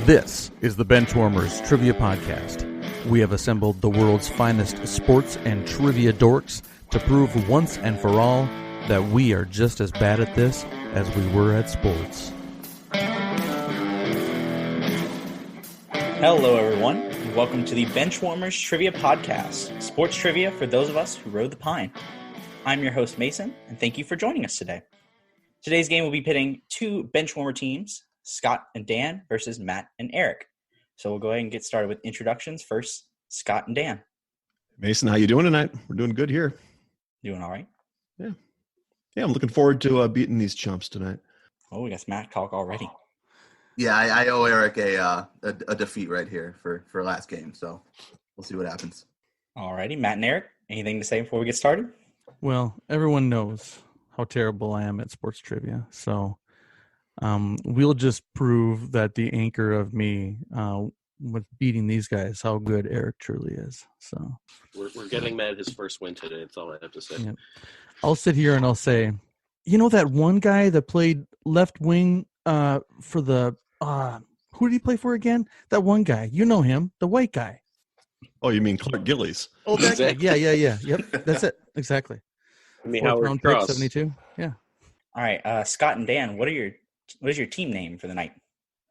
This is the Benchwarmers Trivia Podcast. We have assembled the world's finest sports and trivia dorks to prove once and for all that we are just as bad at this as we were at sports. Hello, everyone, and welcome to the Benchwarmers Trivia Podcast, sports trivia for those of us who rode the pine. I'm your host, Mason, and thank you for joining us today. Today's game will be pitting two Benchwarmer teams, Scott and Dan versus Matt and Eric. So we'll go ahead and get started with introductions. First, Scott and Dan. Mason, how you doing tonight? We're doing good here. Doing all right? Yeah, I'm looking forward to beating these chumps tonight. Oh, we got smack talk already. Yeah, I owe Eric a defeat right here for last game, so we'll see what happens. All righty, Matt and Eric, anything to say before we get started? Well, everyone knows how terrible I am at sports trivia, so we'll just prove that the anchor of me with beating these guys, how good Eric truly is. So we're getting Matt his first win today. That's all I have to say. Yeah. I'll sit here and I'll say, you know that one guy that played left wing for the who did he play for again? That one guy, you know him, the white guy. Oh, you mean Clark Gillies? Oh, that guy. Yeah. Yep, that's it. Exactly. I mean, Fourth Howard round pick, Cross. 72. Yeah. All right, Scott and Dan, what is your team name for the night?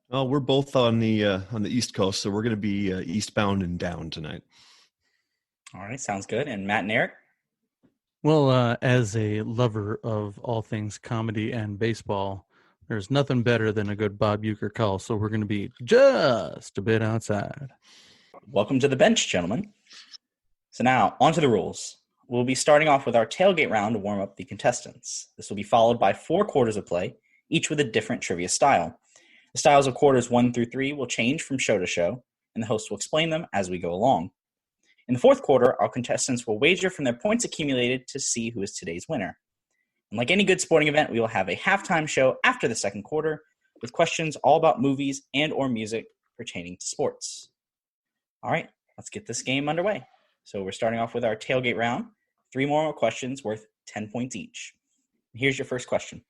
Well, we're both on the East Coast, so we're going to be eastbound and down tonight. All right, sounds good. And Matt and Eric? Well, as a lover of all things comedy and baseball, there's nothing better than a good Bob Uecker call, so we're going to be just a bit outside. Welcome to the bench, gentlemen. So now, on to the rules. We'll be starting off with our tailgate round to warm up the contestants. This will be followed by 4 quarters of play, each with a different trivia style. The styles of quarters 1 through 3 will change from show to show, and the host will explain them as we go along. In the 4th quarter, our contestants will wager from their points accumulated to see who is today's winner. And like any good sporting event, we will have a halftime show after the 2nd quarter with questions all about movies and or music pertaining to sports. All right, let's get this game underway. So we're starting off with our tailgate round. 3 more questions worth 10 points each. Here's your first question.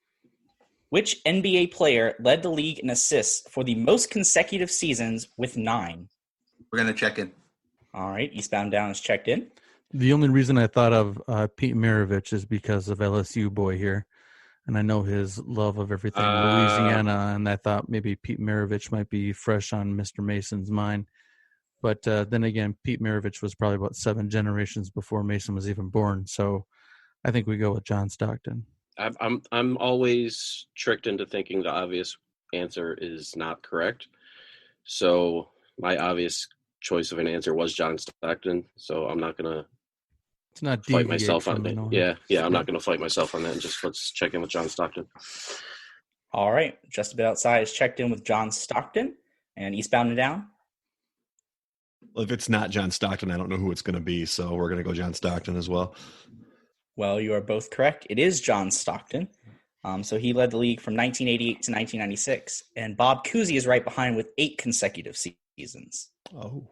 Which NBA player led the league in assists for the most consecutive seasons with 9? We're going to check in. All right, Eastbound Down is checked in. The only reason I thought of Pete Maravich is because of LSU boy here, and I know his love of everything Louisiana, and I thought maybe Pete Maravich might be fresh on Mr. Mason's mind. But then again, Pete Maravich was probably about 7 generations before Mason was even born. So I think we go with John Stockton. I'm always tricked into thinking the obvious answer is not correct. So my obvious choice of an answer was John Stockton. So I'm not gonna fight myself on it. Yeah. I'm not gonna fight myself on that. And just let's check in with John Stockton. All right, just a bit outside is checked in with John Stockton and Eastbound and Down. Well, if it's not John Stockton, I don't know who it's going to be, so we're going to go John Stockton as well. Well, you are both correct. It is John Stockton. So he led the league from 1988 to 1996, and Bob Cousy is right behind with 8 consecutive seasons. Oh.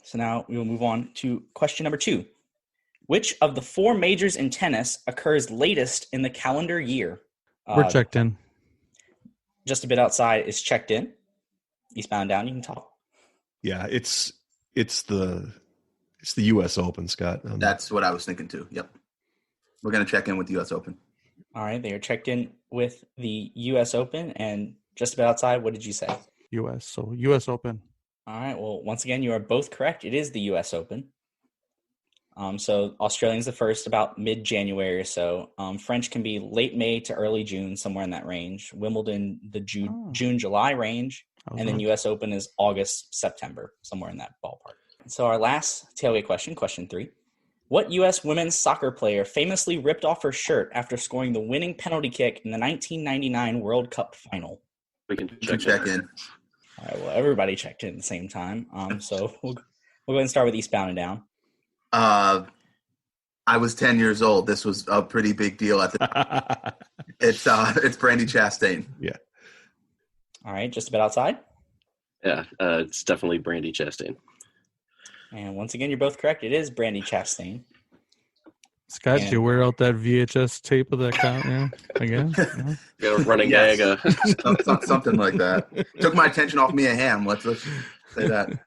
So now we will move on to question number 2. Which of the 4 majors in tennis occurs latest in the calendar year? We're checked in. Just a bit outside is checked in. Eastbound Down, you can talk. Yeah, it's the U.S. Open, Scott. That's what I was thinking too. Yep. We're going to check in with the U.S. Open. All right, they are checked in with the U.S. Open, and just about outside, what did you say? U.S. So U.S. Open. All right, well, once again, you are both correct. It is the U.S. Open. So Australian's the first, about mid-January or so. French can be late May to early June, somewhere in that range. Wimbledon, the June-July range. And then U.S. Open is August, September, somewhere in that ballpark. So our last tailgate question, question 3. What U.S. women's soccer player famously ripped off her shirt after scoring the winning penalty kick in the 1999 World Cup final? We can check in. All right, well, everybody checked in at the same time. So we'll go ahead and start with Eastbound and Down. I was 10 years old. This was a pretty big deal at the time. It's Brandy Chastain. Yeah. All right, just about outside. Yeah, it's definitely Brandy Chastain. And once again, you're both correct. It is Brandy Chastain. Scott, did you wear out that VHS tape of that count? Yeah, again. Yeah. Got a running Yes. gag. Something like that. Took my attention off Mia Hamm. Let's say that.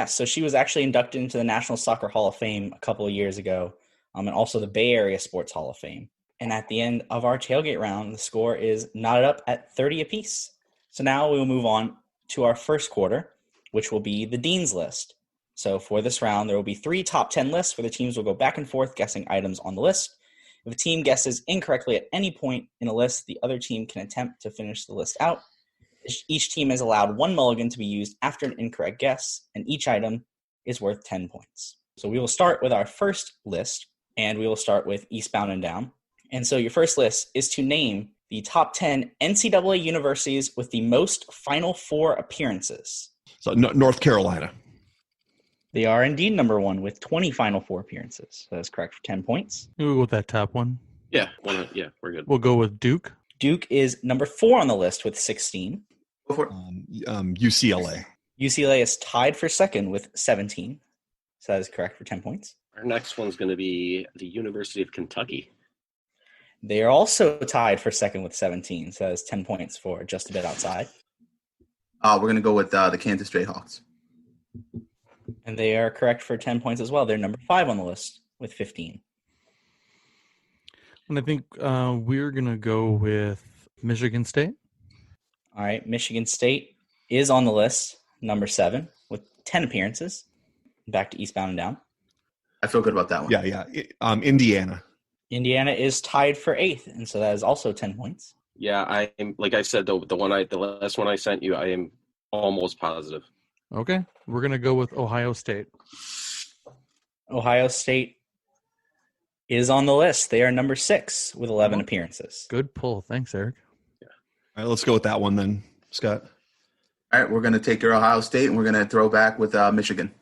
So she was actually inducted into the National Soccer Hall of Fame a couple of years ago, and also the Bay Area Sports Hall of Fame. And at the end of our tailgate round, the score is knotted up at 30 apiece. So now we will move on to our first quarter, which will be the Dean's List. So for this round, there will be 3 top 10 lists where the teams will go back and forth guessing items on the list. If a team guesses incorrectly at any point in a list, the other team can attempt to finish the list out. Each team is allowed 1 mulligan to be used after an incorrect guess, and each item is worth 10 points. So we will start with our first list, and we will start with Eastbound and Down. And so your first list is to name the top 10 NCAA universities with the most Final Four appearances. So North Carolina. They are indeed number 1 with 20 Final Four appearances. That is correct for 10 points. We'll go with that top one. Yeah, we're good. We'll go with Duke. Duke is number 4 on the list with 16. Go for it. UCLA. UCLA is tied for second with 17. So that is correct for 10 points. Our next one's going to be the University of Kentucky. They are also tied for second with 17. So that is 10 points for just a bit outside. We're going to go with the Kansas Jayhawks. And they are correct for 10 points as well. They're number 5 on the list with 15. And I think we're going to go with Michigan State. All right. Michigan State is on the list, number 7 with 10 appearances. Back to Eastbound and Down. I feel good about that one. Yeah. Indiana. Indiana is tied for 8th, and so that is also 10 points. Yeah, I am. Like I said, the last one I sent you, I am almost positive. Okay. We're going to go with Ohio State. Ohio State is on the list. They are number 6 with 11 appearances. Good pull. Thanks, Eric. All right, let's go with that one then, Scott. All right, we're going to take your Ohio State, and we're going to throw back with Michigan.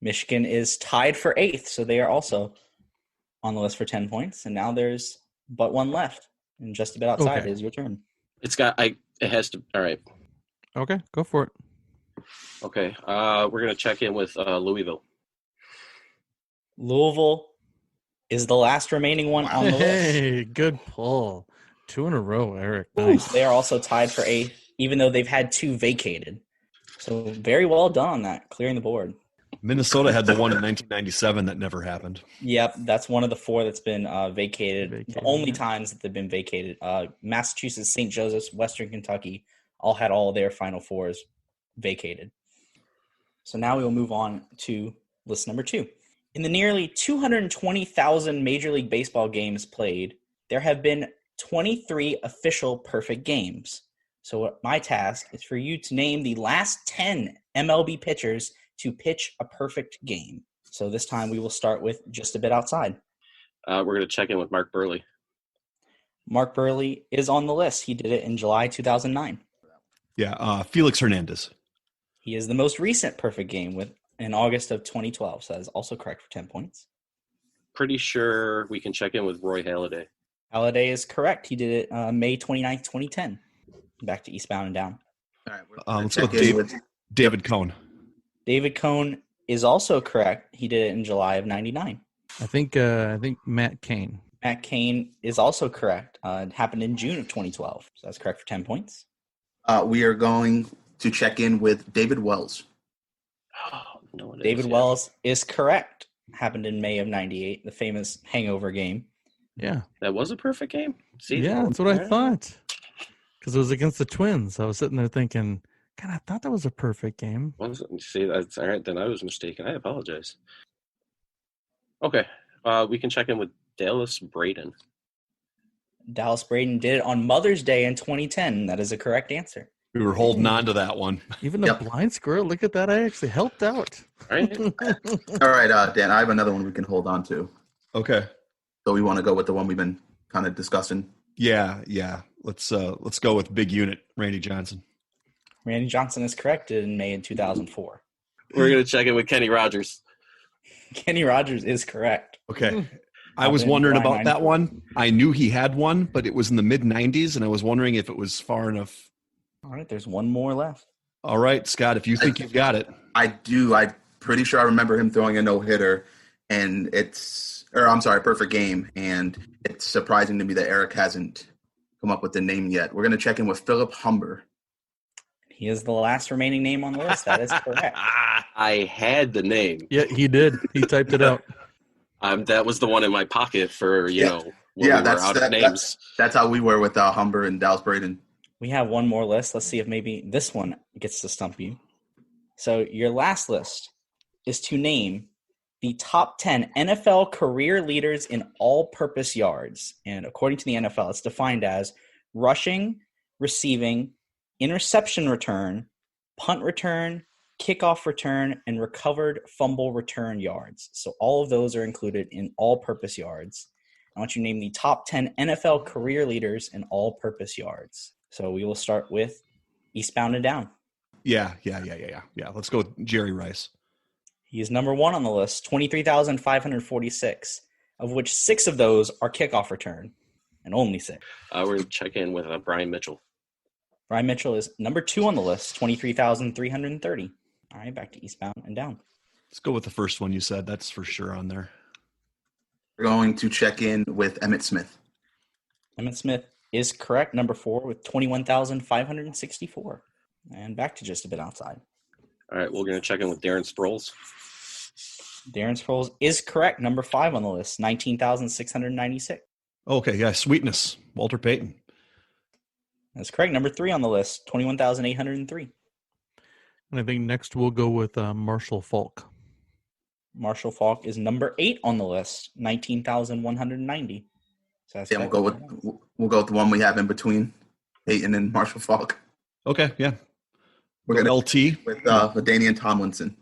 Michigan is tied for 8th, so they are also on the list for 10 points. And now there's but one left. And just a bit outside is your turn. It has to. All right. Okay, go for it. Okay. We're going to check in with Louisville. Louisville is the last remaining one on the list. Hey, good pull. 2 in a row, Eric. Nice. They are also tied for 8th, even though they've had 2 vacated. So very well done on that, clearing the board. Minnesota had the one in 1997 that never happened. Yep, that's one of the 4 that's been vacated. The only times that they've been vacated. Massachusetts, St. Joseph's, Western Kentucky all had all their Final Fours vacated. So now we will move on to list number 2. In the nearly 220,000 Major League Baseball games played, there have been 23 official perfect games. So my task is for you to name the last 10 MLB pitchers to pitch a perfect game. So this time we will start with just a bit outside. We're going to check in with Mark Burley. Mark Burley is on the list. He did it in July 2009. Yeah, Felix Hernandez. He is the most recent perfect game in August of 2012. So that is also correct for 10 points. Pretty sure we can check in with Roy Halladay. Halladay is correct. He did it May 29th, 2010. Back to Eastbound and Down. All right, Let's go with David Cohn. David Cohn is also correct. He did it in July of 99. I think Matt Cain. Matt Cain is also correct. It happened in June of 2012. So that's correct for 10 points. We are going to check in with David Wells. Oh, no, David Wells is correct. Happened in May of 98, the famous hangover game. Yeah. That was a perfect game? See, Yeah, that's what I thought. Because it was against the Twins. I was sitting there thinking, God, I thought that was a perfect game. See, that's all right. Then I was mistaken. I apologize. Okay. We can check in with Dallas Braden. Dallas Braden did it on Mother's Day in 2010. That is a correct answer. We were holding on to that one. Even a blind squirrel. Look at that. I actually helped out. All right. All right, Dan, I have another one we can hold on to. Okay. So we want to go with the one we've been kind of discussing. Yeah. Let's go with big unit, Randy Johnson. Randy Johnson is correct in May of 2004. We're going to check in with Kenny Rogers. Kenny Rogers is correct. Okay. I was wondering about that one. I knew he had one, but it was in the mid-90s, and I was wondering if it was far enough. All right, there's one more left. All right, Scott, if you think you've got it. I do. I'm pretty sure I remember him throwing a no-hitter and perfect game, and it's surprising to me that Eric hasn't come up with the name yet. We're going to check in with Philip Humber. He is the last remaining name on the list. That is correct. I had the name. Yeah, he did. He typed it out. That was the one in my pocket for, when we were out of names. That's how we were with Humber and Dallas Braden. We have one more list. Let's see if maybe this one gets to stump you. So your last list is to name the top 10 NFL career leaders in all-purpose yards. And according to the NFL, it's defined as rushing, receiving, interception return, punt return, kickoff return, and recovered fumble return yards. So all of those are included in all-purpose yards. I want you to name the top 10 NFL career leaders in all-purpose yards. So we will start with eastbound and down. Yeah. Let's go with Jerry Rice. He is number one on the list, 23,546, of which 6 of those are kickoff return, and only 6. We're going to check in with Brian Mitchell. Brian Mitchell is number 2 on the list, 23,330. All right, back to eastbound and down. Let's go with the first one you said. That's for sure on there. We're going to check in with Emmitt Smith. Emmitt Smith is correct, number 4, with 21,564. And back to just a bit outside. All right, we're going to check in with Darren Sproles. Darren Sproles is correct, number 5 on the list, 19,696. Okay, yeah, sweetness. Walter Payton. That's correct, number 3 on the list, 21,803. And I think next we'll go with Marshall Falk. Marshall Falk is number 8 on the list, 19,190. So that's we'll go with the one we have in between Peyton and Marshall Falk. Okay, yeah. We're going to LT with LaDainian Tomlinson.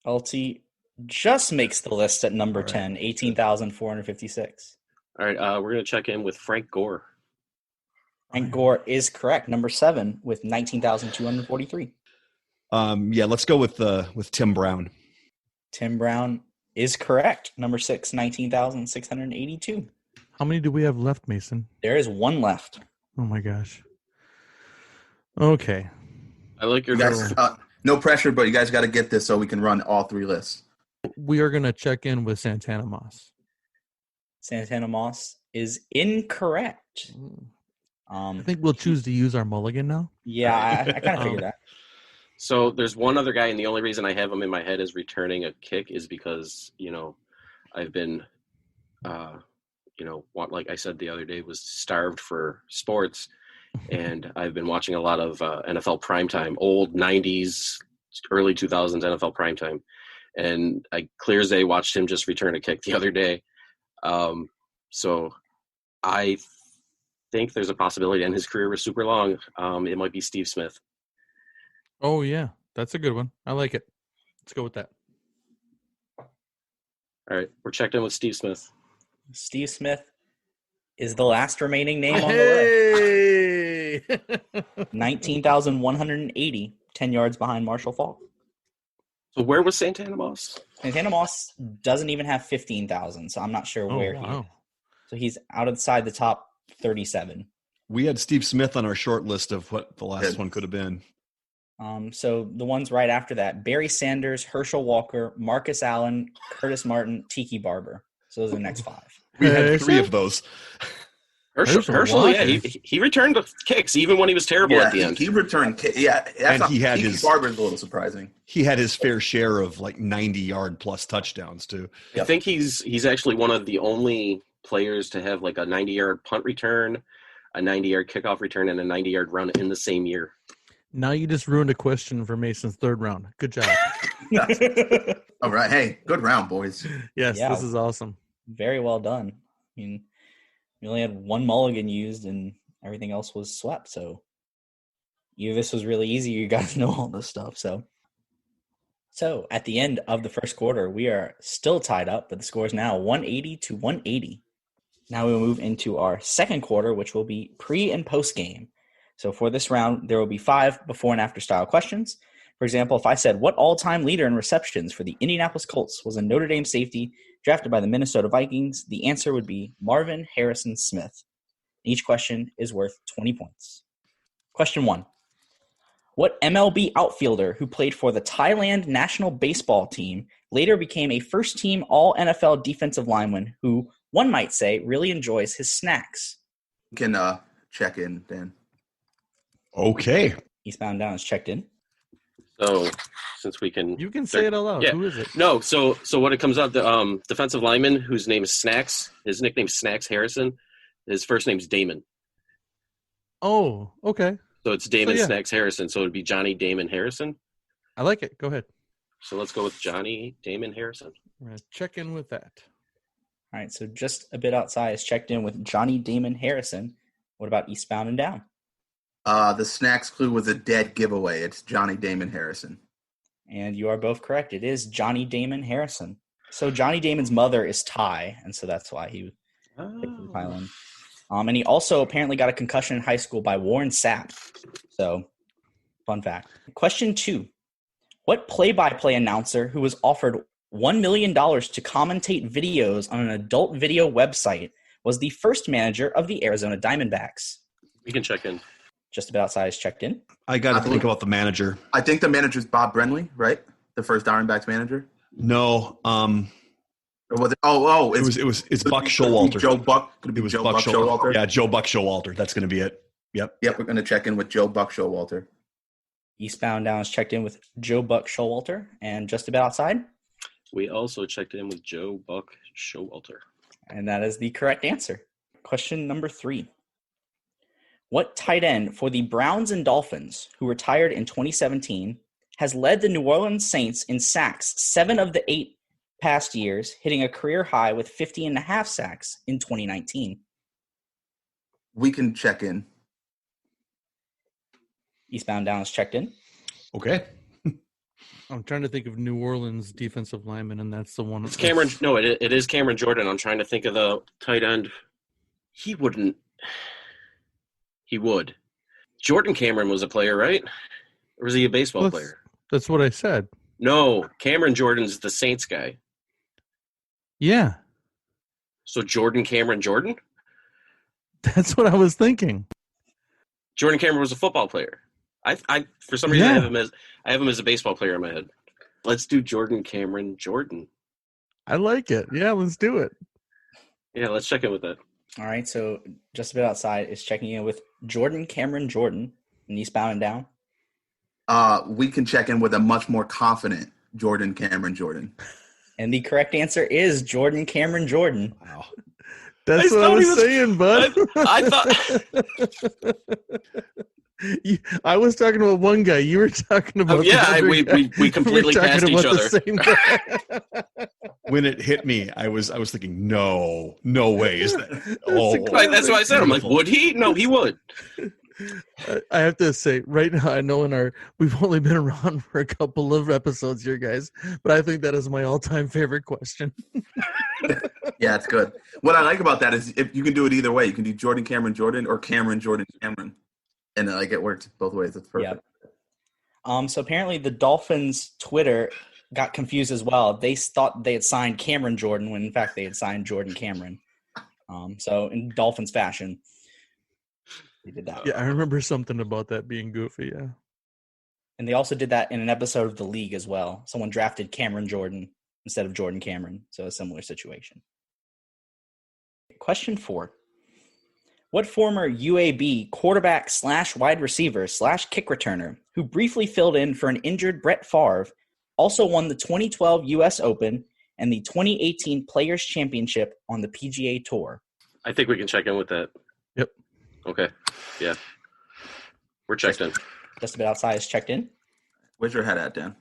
LT just makes the list at number 10, 18,456. All right, we're going to check in with Frank Gore. Frank Gore is correct, number 7 with 19,243. Yeah, let's go with Tim Brown. Tim Brown is correct, number 6, 19,682. How many do we have left, Mason? There is 1 left. Oh my gosh. Okay. I like your guys, no pressure, but you guys got to get this so we can run all 3 lists. We are going to check in with Santana Moss. Santana Moss is incorrect. I think we'll choose to use our mulligan now. Yeah, I kind of figured that. So there's one other guy, and the only reason I have him in my head as returning a kick is because, I've been, like I said the other day, was starved for sports. And I've been watching a lot of NFL primetime, old 90s, early 2000s NFL primetime. And I clear as day watched him just return a kick the other day. So I think there's a possibility, and his career was super long. It might be Steve Smith. Oh, yeah. That's a good one. I like it. Let's go with that. All right. We're checked in with Steve Smith. Steve Smith is the last remaining name on the list. 19,180, 10 yards behind Marshall Falk. So where was Santana Moss? Santana Moss doesn't even have 15,000, so I'm not sure where he is. So he's outside the top 37. We had Steve Smith on our short list of what the last one could have been. So the ones right after that, Barry Sanders, Herschel Walker, Marcus Allen, Curtis Martin, Tiki Barber. So those are the next 5. We had 3 of those. Herschel, yeah, he returned kicks even when he was terrible at the end. He returned kicks. Yeah, and he had his Barber's a little surprising. He had his fair share of 90-yard plus touchdowns too. I think he's actually one of the only players to have a 90-yard punt return, a 90-yard kickoff return, and a 90-yard run in the same year. Now you just ruined a question for Mason's 3rd round. Good job. All right. Hey, good round, boys. Yes, this is awesome. Very well done. I mean, we only had 1 mulligan used and everything else was swept. So either this was really easy, you guys know all this stuff. So at the end of the first quarter, we are still tied up, but the score is now 180-180. Now we will move into our second quarter, which will be pre and post game. So for this round, there will be 5 before and after style questions. For example, if I said, what all-time leader in receptions for the Indianapolis Colts was a Notre Dame safety drafted by the Minnesota Vikings, the answer would be Marvin Harrison Smith. Each question is worth 20 points. Question 1. What MLB outfielder who played for the Thailand national baseball team later became a first-team All-NFL defensive lineman who, one might say, really enjoys his snacks? You can check in, Dan. Okay. Eastbound Down is checked in. So, since we can... You can say it aloud. Yeah. Who is it? No, so what it comes out, the defensive lineman whose name is Snacks, his nickname is Snacks Harrison. His first name's Damon. Oh, okay. So it's Damon So, yeah. Snacks Harrison. So it'd be Johnny Damon Harrison. I like it. Go ahead. So let's go with Johnny Damon Harrison. We're going to check in with that. All right, so just a bit outside is checked in with Johnny Damon Harrison. What about Eastbound and Down? The snacks clue was a dead giveaway. It's Johnny Damon Harrison. And you are both correct. It is Johnny Damon Harrison. So Johnny Damon's mother is Thai, and so that's why he picked for Thailand. And he also apparently got a concussion in high school by Warren Sapp. So, fun fact. Question 2. What play-by-play announcer who was offered $1 million to commentate videos on an adult video website was the first manager of the Arizona Diamondbacks? You can check in. Just about outside is checked in. I got to think about the manager. I think the manager's Bob Brenly, right? The first Diamondbacks manager. No. Or was it? It's Buck Showalter. Joe Buck. It was Buck Showalter. Yeah, Joe Buck Showalter. That's going to be it. Yep. We're going to check in with Joe Buck Showalter. Eastbound Down is checked in with Joe Buck Showalter. And just about outside? We also checked in with Joe Buck Showalter. And that is the correct answer. Question number 3. What tight end for the Browns and Dolphins, who retired in 2017, has led the New Orleans Saints in sacks 7 of the 8 past years, hitting a career high with 50.5 sacks in 2019? We can check in. Eastbound Down is checked in. Okay. I'm trying to think of New Orleans defensive lineman, and that's the one. It's Cameron. No, it is Cameron Jordan. I'm trying to think of the tight end. He wouldn't. He would. Jordan Cameron was a player, right? Or was he a baseball player? That's what I said. No, Cameron Jordan's the Saints guy. Yeah. So Jordan Cameron Jordan? That's what I was thinking. Jordan Cameron was a football player. I for some reason I have him as a baseball player in my head. Let's do Jordan Cameron Jordan. I like it. Yeah, let's do it. Yeah, let's check in with that. All right, so just a bit outside is checking in with Jordan Cameron Jordan in Eastbound and Down. We can check in with a much more confident Jordan Cameron Jordan. And the correct answer is Jordan Cameron Jordan. Wow. That's what I was saying, bud. I thought I was talking about one guy. You were talking about we completely passed each other. When it hit me, I was thinking, no way is that. That's what I said. I'm like, would he? No, he would. I have to say, right now, I know we've only been around for a couple of episodes here, guys, but I think that is my all-time favorite question. Yeah, it's good. What I like about that is if you can do it either way. You can do Jordan Cameron Jordan or Cameron Jordan Cameron. And it works both ways. It's perfect. Yep. So apparently the Dolphins' Twitter got confused as well. They thought they had signed Cameron Jordan when in fact they had signed Jordan Cameron. So in Dolphins fashion, they did that. Yeah, I remember something about that being goofy, yeah. And they also did that in an episode of The League as well. Someone drafted Cameron Jordan instead of Jordan Cameron. So a similar situation. Question 4. What former UAB quarterback / wide receiver / kick returner who briefly filled in for an injured Brett Favre also won the 2012 U.S. Open and the 2018 Players' Championship on the PGA Tour? I think we can check in with that. Yep. Okay. Yeah. We're checked in. Just about outside is checked in. Where's your head at, Dan?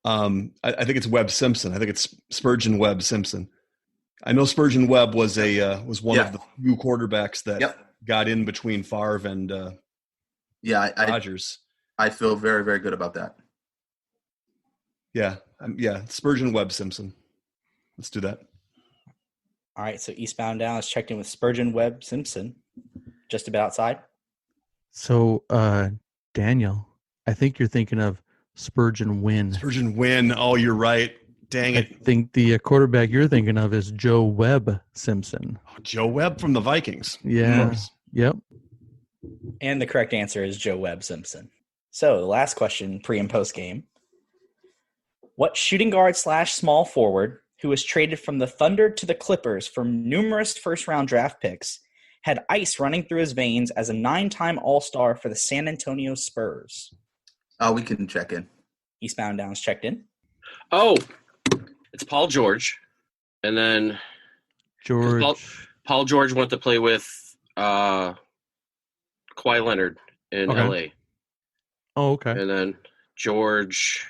I think it's Webb Simpson. I think it's Spergon Webb Simpson. I know Spergon Webb was one of the few quarterbacks that got in between Favre and Rodgers. I feel very, very good about that. Yeah, Spergon Webb Simpson. Let's do that. All right, so Eastbound Down is checked in with Spergon Webb Simpson. Just about outside. So, Daniel, I think you're thinking of Spurgeon Wynn. Spurgeon Wynn. Oh, you're right. Dang it. I think the quarterback you're thinking of is Joe Webb Simpson. Oh, Joe Webb from the Vikings. Yeah. Yep. And the correct answer is Joe Webb Simpson. So the last question pre and post game. What shooting guard / small forward, who was traded from the Thunder to the Clippers for numerous first-round draft picks, had ice running through his veins as a 9-time All-Star for the San Antonio Spurs? We can check in. Eastbound Downs checked in. Oh, it's Paul George. And then Paul George went to play with Kawhi Leonard in LA. Oh, okay. And then George.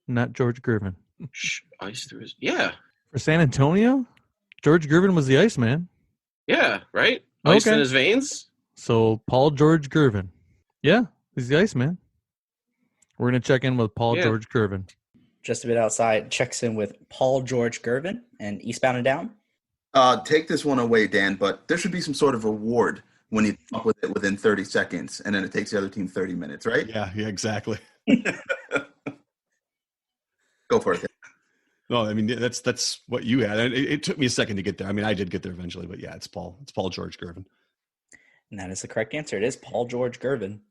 Not George Gervin. Ice through his. Yeah. For San Antonio? George Gervin was the Iceman. Yeah, right? Ice in his veins? So Paul George Gervin. Yeah, he's the Iceman. We're going to check in with Paul George Gervin. Just a bit outside, checks in with Paul George Gervin and Eastbound and Down. Take this one away, Dan, but there should be some sort of reward when you come up with it within 30 seconds, and then it takes the other team 30 minutes, right? Yeah, exactly. Go for it. No, I mean, that's what you had. It took me a second to get there. I mean, I did get there eventually, but yeah, it's Paul George Gervin. And that is the correct answer. It is Paul George Gervin.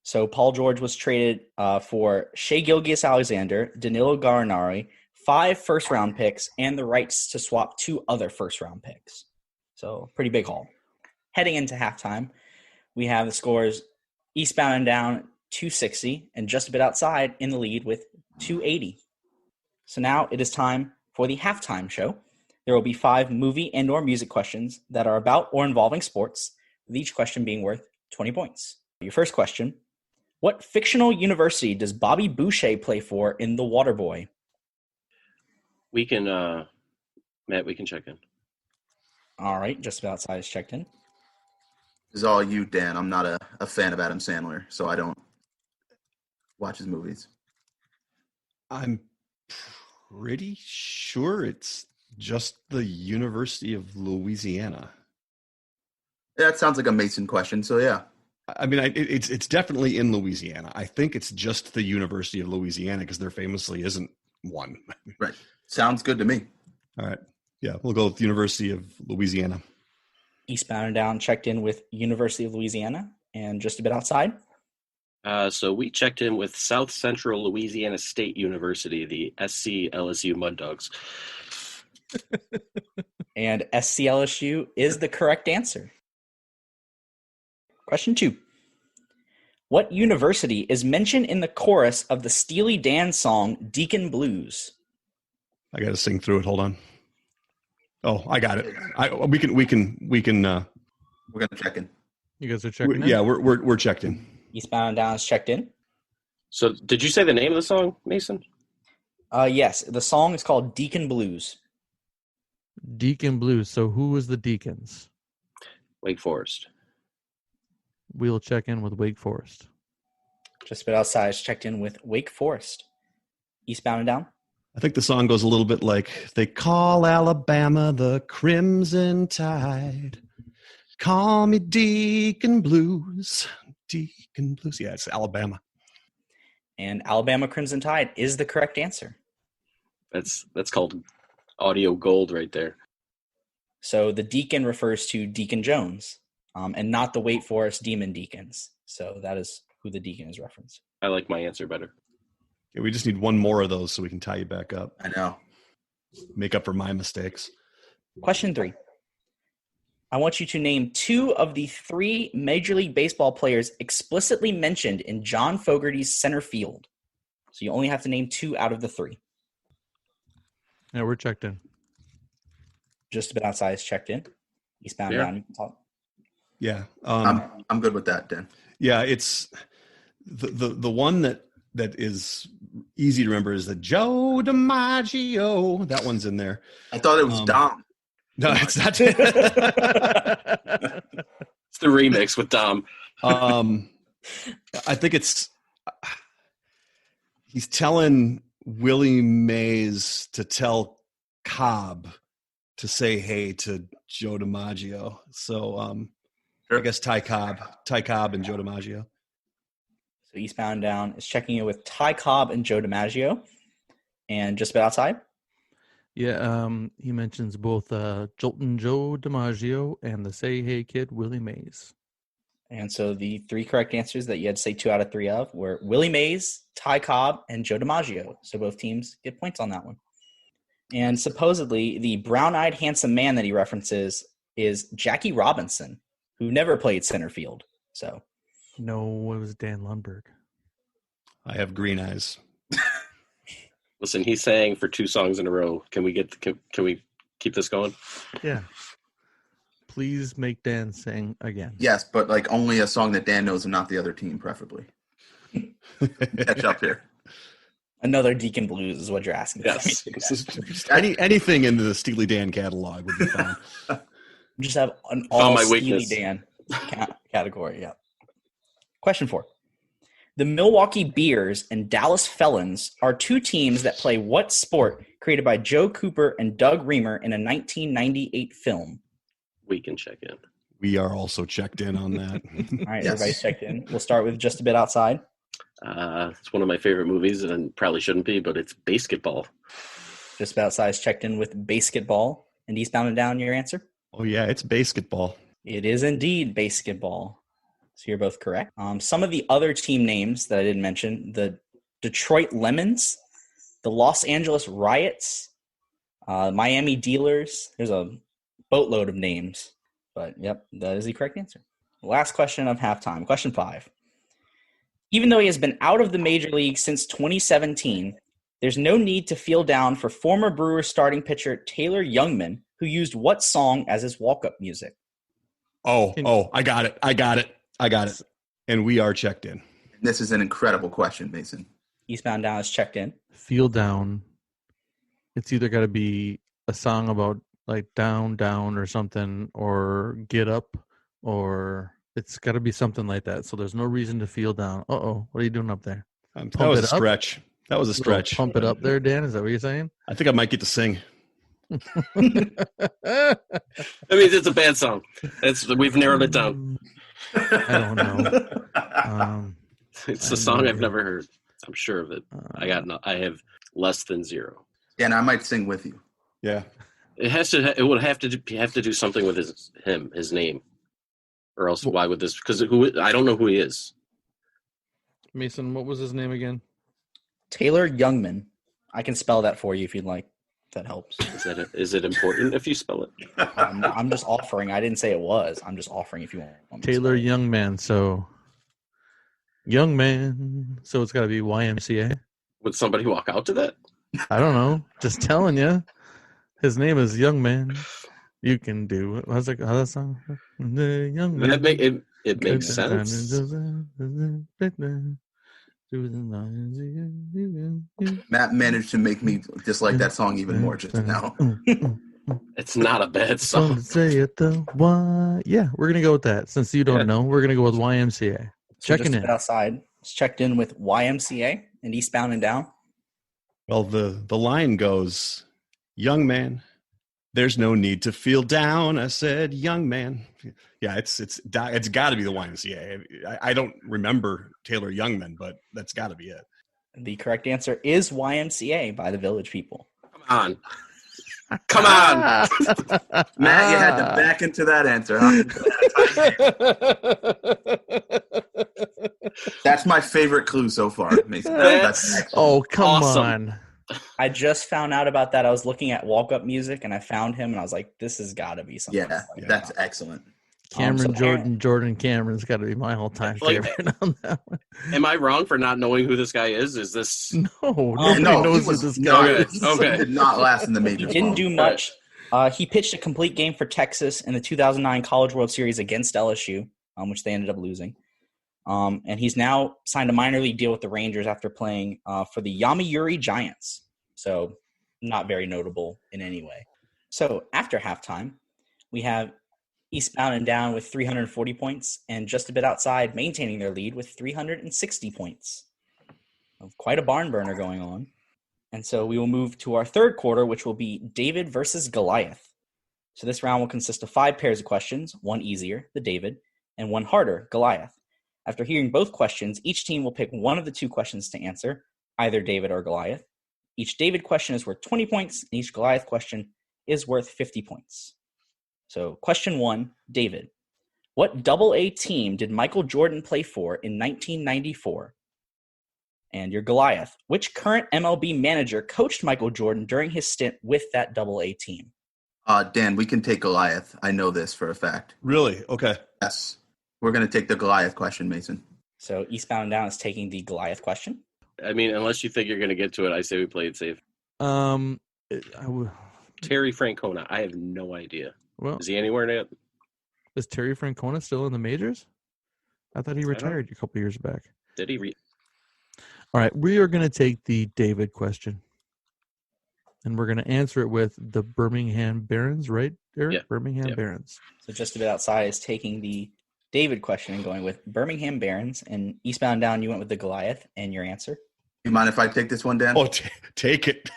So Paul George was traded for Shai Gilgeous-Alexander, Danilo Gallinari, 5 first-round picks, and the rights to swap 2 other first-round picks. So pretty big haul. Heading into halftime, we have the scores Eastbound and Down 260, and just a bit outside in the lead with 280. So now it is time for the halftime show. There will be 5 movie and or music questions that are about or involving sports, with each question being worth 20 points. Your first question: what fictional university does Bobby Boucher play for in The Waterboy? We can, Matt, we can check in. All right, just about outside is checked in. This is all you, Dan. I'm not a fan of Adam Sandler, so I don't watch his movies. I'm pretty sure it's just the University of Louisiana. That sounds like a Mason question, so yeah. I mean, it's definitely in Louisiana. I think it's just the University of Louisiana because there famously isn't one. Right. Sounds good to me. All right. Yeah, we'll go with the University of Louisiana. Eastbound and Down checked in with University of Louisiana, and just a bit outside. So we checked in with South Central Louisiana State University, the SC LSU Mud Dogs. And SCLSU is the correct answer. Question 2. What university is mentioned in the chorus of the Steely Dan song Deacon Blues? I got to sing through it. Hold on. Oh, I got it. We can. We're gonna check in. You guys are checking in? Yeah, we're checked in. Eastbound and Down is checked in. So did you say the name of the song, Mason? Yes, the song is called Deacon Blues. Deacon Blues. So who was the Deacons? Wake Forest. We'll check in with Wake Forest. Just a bit outside is checked in with Wake Forest. Eastbound and Down. I think the song goes a little bit like, they call Alabama the Crimson Tide. Call me Deacon Blues. Deacon Blues. Yeah, it's Alabama. And Alabama Crimson Tide is the correct answer. That's called audio gold right there. So the Deacon refers to Deacon Jones, and not the Wake Forest Demon Deacons. So that is who the Deacon is referenced. I like my answer better. Yeah, we just need one more of those so we can tie you back up. I know. Make up for my mistakes. Question 3. I want you to name 2 of the 3 Major League Baseball players explicitly mentioned in John Fogerty's Center Field. So you only have to name 2 out of the 3. Yeah, we're checked in. Just a bit outside is checked in. Eastbound down. You can talk. Yeah. I'm good with that, Dan. Yeah, it's the one that is easy to remember is the Joe DiMaggio. That one's in there. I thought it was Dom. No, it's not. It's the remix with Dom. I think he's telling Willie Mays to tell Cobb to say hey to Joe DiMaggio. So Sure. I guess Ty Cobb and Joe DiMaggio. So Eastbound Down is checking in with Ty Cobb and Joe DiMaggio. And just a bit outside. Yeah, he mentions both Jolton Joe DiMaggio and the Say Hey Kid Willie Mays. And so the 3 correct answers that you had to say 2 out of 3 of were Willie Mays, Ty Cobb, and Joe DiMaggio. So both teams get points on that one. And supposedly the brown-eyed handsome man that he references is Jackie Robinson, who never played center field. So No, it was Dan Lundberg. I have green eyes. Listen, he's saying for 2 songs in a row. Can we keep this going? Yeah. Please make Dan sing again. Yes, but like only a song that Dan knows and not the other team, preferably. Catch up here. another Deacon Blues is what you're asking. Yes. Anything in the Steely Dan catalog would be fine. Just have an Found all my Steely weakness. Dan category. Yeah. Question 4. The Milwaukee Bears and Dallas Felons are 2 teams that play what sport created by Joe Cooper and Doug Reamer in a 1998 film? We can check in. We are also checked in on that. All right, Yes. everybody's checked in. We'll start with Just a Bit Outside. It's one of my favorite movies, and probably shouldn't be, but it's basketball. Just About Outside is checked in with basketball. And Eastbound and Down, your answer? Oh, yeah, it's basketball. It is indeed basketball. So you're both correct. Some of the other team names that I didn't mention, the Detroit Lemons, the Los Angeles Riots, Miami Dealers. There's a boatload of names. But, yep, that is the correct answer. Last question of halftime. Question 5. Even though he has been out of the major league since 2017, there's no need to feel down for former Brewers starting pitcher Taylor Youngman, who used what song as his walk-up music? I got it. And we are checked in. This is an incredible question, Mason. Eastbound Down is checked in. Feel down. It's either got to be a song about like down, or something, or get up, or it's got to be something like that. So there's no reason to feel down. Uh-oh, what are you doing up there? That was a stretch. That was a Little stretch. Pump it up there, Dan. Is that what you're saying? I think I might get to sing. I mean, it's a bad song. We've narrowed it down. I don't know. It's a song I've never heard. I'm sure of it. I have less than 0. Yeah, and I might sing with you. Yeah. It would have to do something with his name, or else why would this? Because I don't know who he is. Mason, what was his name again? Taylor Youngman. I can spell that for you if you'd like. If that helps. Is it important if you spell it? I'm just offering. I didn't say it was. I'm just offering if you want. me to Taylor spell it. Youngman. So, young man. So it's got to be YMCA. Would somebody walk out to that? I don't know. Just telling you. His name is Young Man. You can do it. How's that song? The young man. It makes sense. Matt managed to make me dislike that song even more just now. It's not a bad Song song. to say it though. Why? Yeah, we're gonna go with that. Since you don't know, we're gonna go with YMCA. So Checking Just a in. Bit Outside. It's checked in with YMCA and Eastbound and Down. Well, the line goes, young man, there's no need to feel down. I said, young man. Yeah, it's got to be the YMCA. I don't remember Taylor Youngman, but that's got to be it. The correct answer is YMCA by the Village People. Come on. Matt, you had to back into that answer, huh? That's my favorite clue so far, Mason. That's excellent. Oh, come Awesome. on. I just found out about that. I was looking at walk-up music, and I found him, and I was like, this has got to be something. Yeah, like that's that. excellent. Cameron so Jordan Cameron's got to be my all-time Like- favorite on that one. Am I wrong for not knowing who this guy is? Is this? No, nobody No, knows he who was this not, guy Okay, is. okay. He did not last in the He majors. didn't long. do much. He pitched a complete game for Texas in the 2009 College World Series against LSU, which they ended up losing. And he's now signed a minor league deal with the Rangers after playing for the Yomiuri Giants. So not very notable in any way. So after halftime, we have Eastbound and Down with 340 points and Just a Bit Outside maintaining their lead with 360 points. Quite a barn burner going on. And so we will move to our third quarter, which will be David versus Goliath. So this round will consist of 5 pairs of questions, one easier, the David, and one harder, Goliath. After hearing both questions, each team will pick one of the 2 questions to answer, either David or Goliath. Each David question is worth 20 points, and each Goliath question is worth 50 points. So question 1, David. What Double-A team did Michael Jordan play for in 1994? And your Goliath. Which current MLB manager coached Michael Jordan during his stint with that Double-A team? Dan, we can take Goliath. I know this for a fact. Really? Okay. Yes. We're going to take the Goliath question, Mason. So Eastbound Down is taking the Goliath question. I mean, unless you think you're going to get to it, I say we play it safe. I Terry Francona. I have no idea. Well, Is he anywhere now? is Terry Francona still in the majors? I thought he retired a couple years back. Did he? All right, we are going to take the David question. And we're going to answer it with the Birmingham Barons, right, Eric? Yeah. Birmingham Barons. So just a bit outside is taking the David question and going with Birmingham Barons. And Eastbound Down, you went with the Goliath. And your answer? You mind if I take this one, Dan? Oh, take it.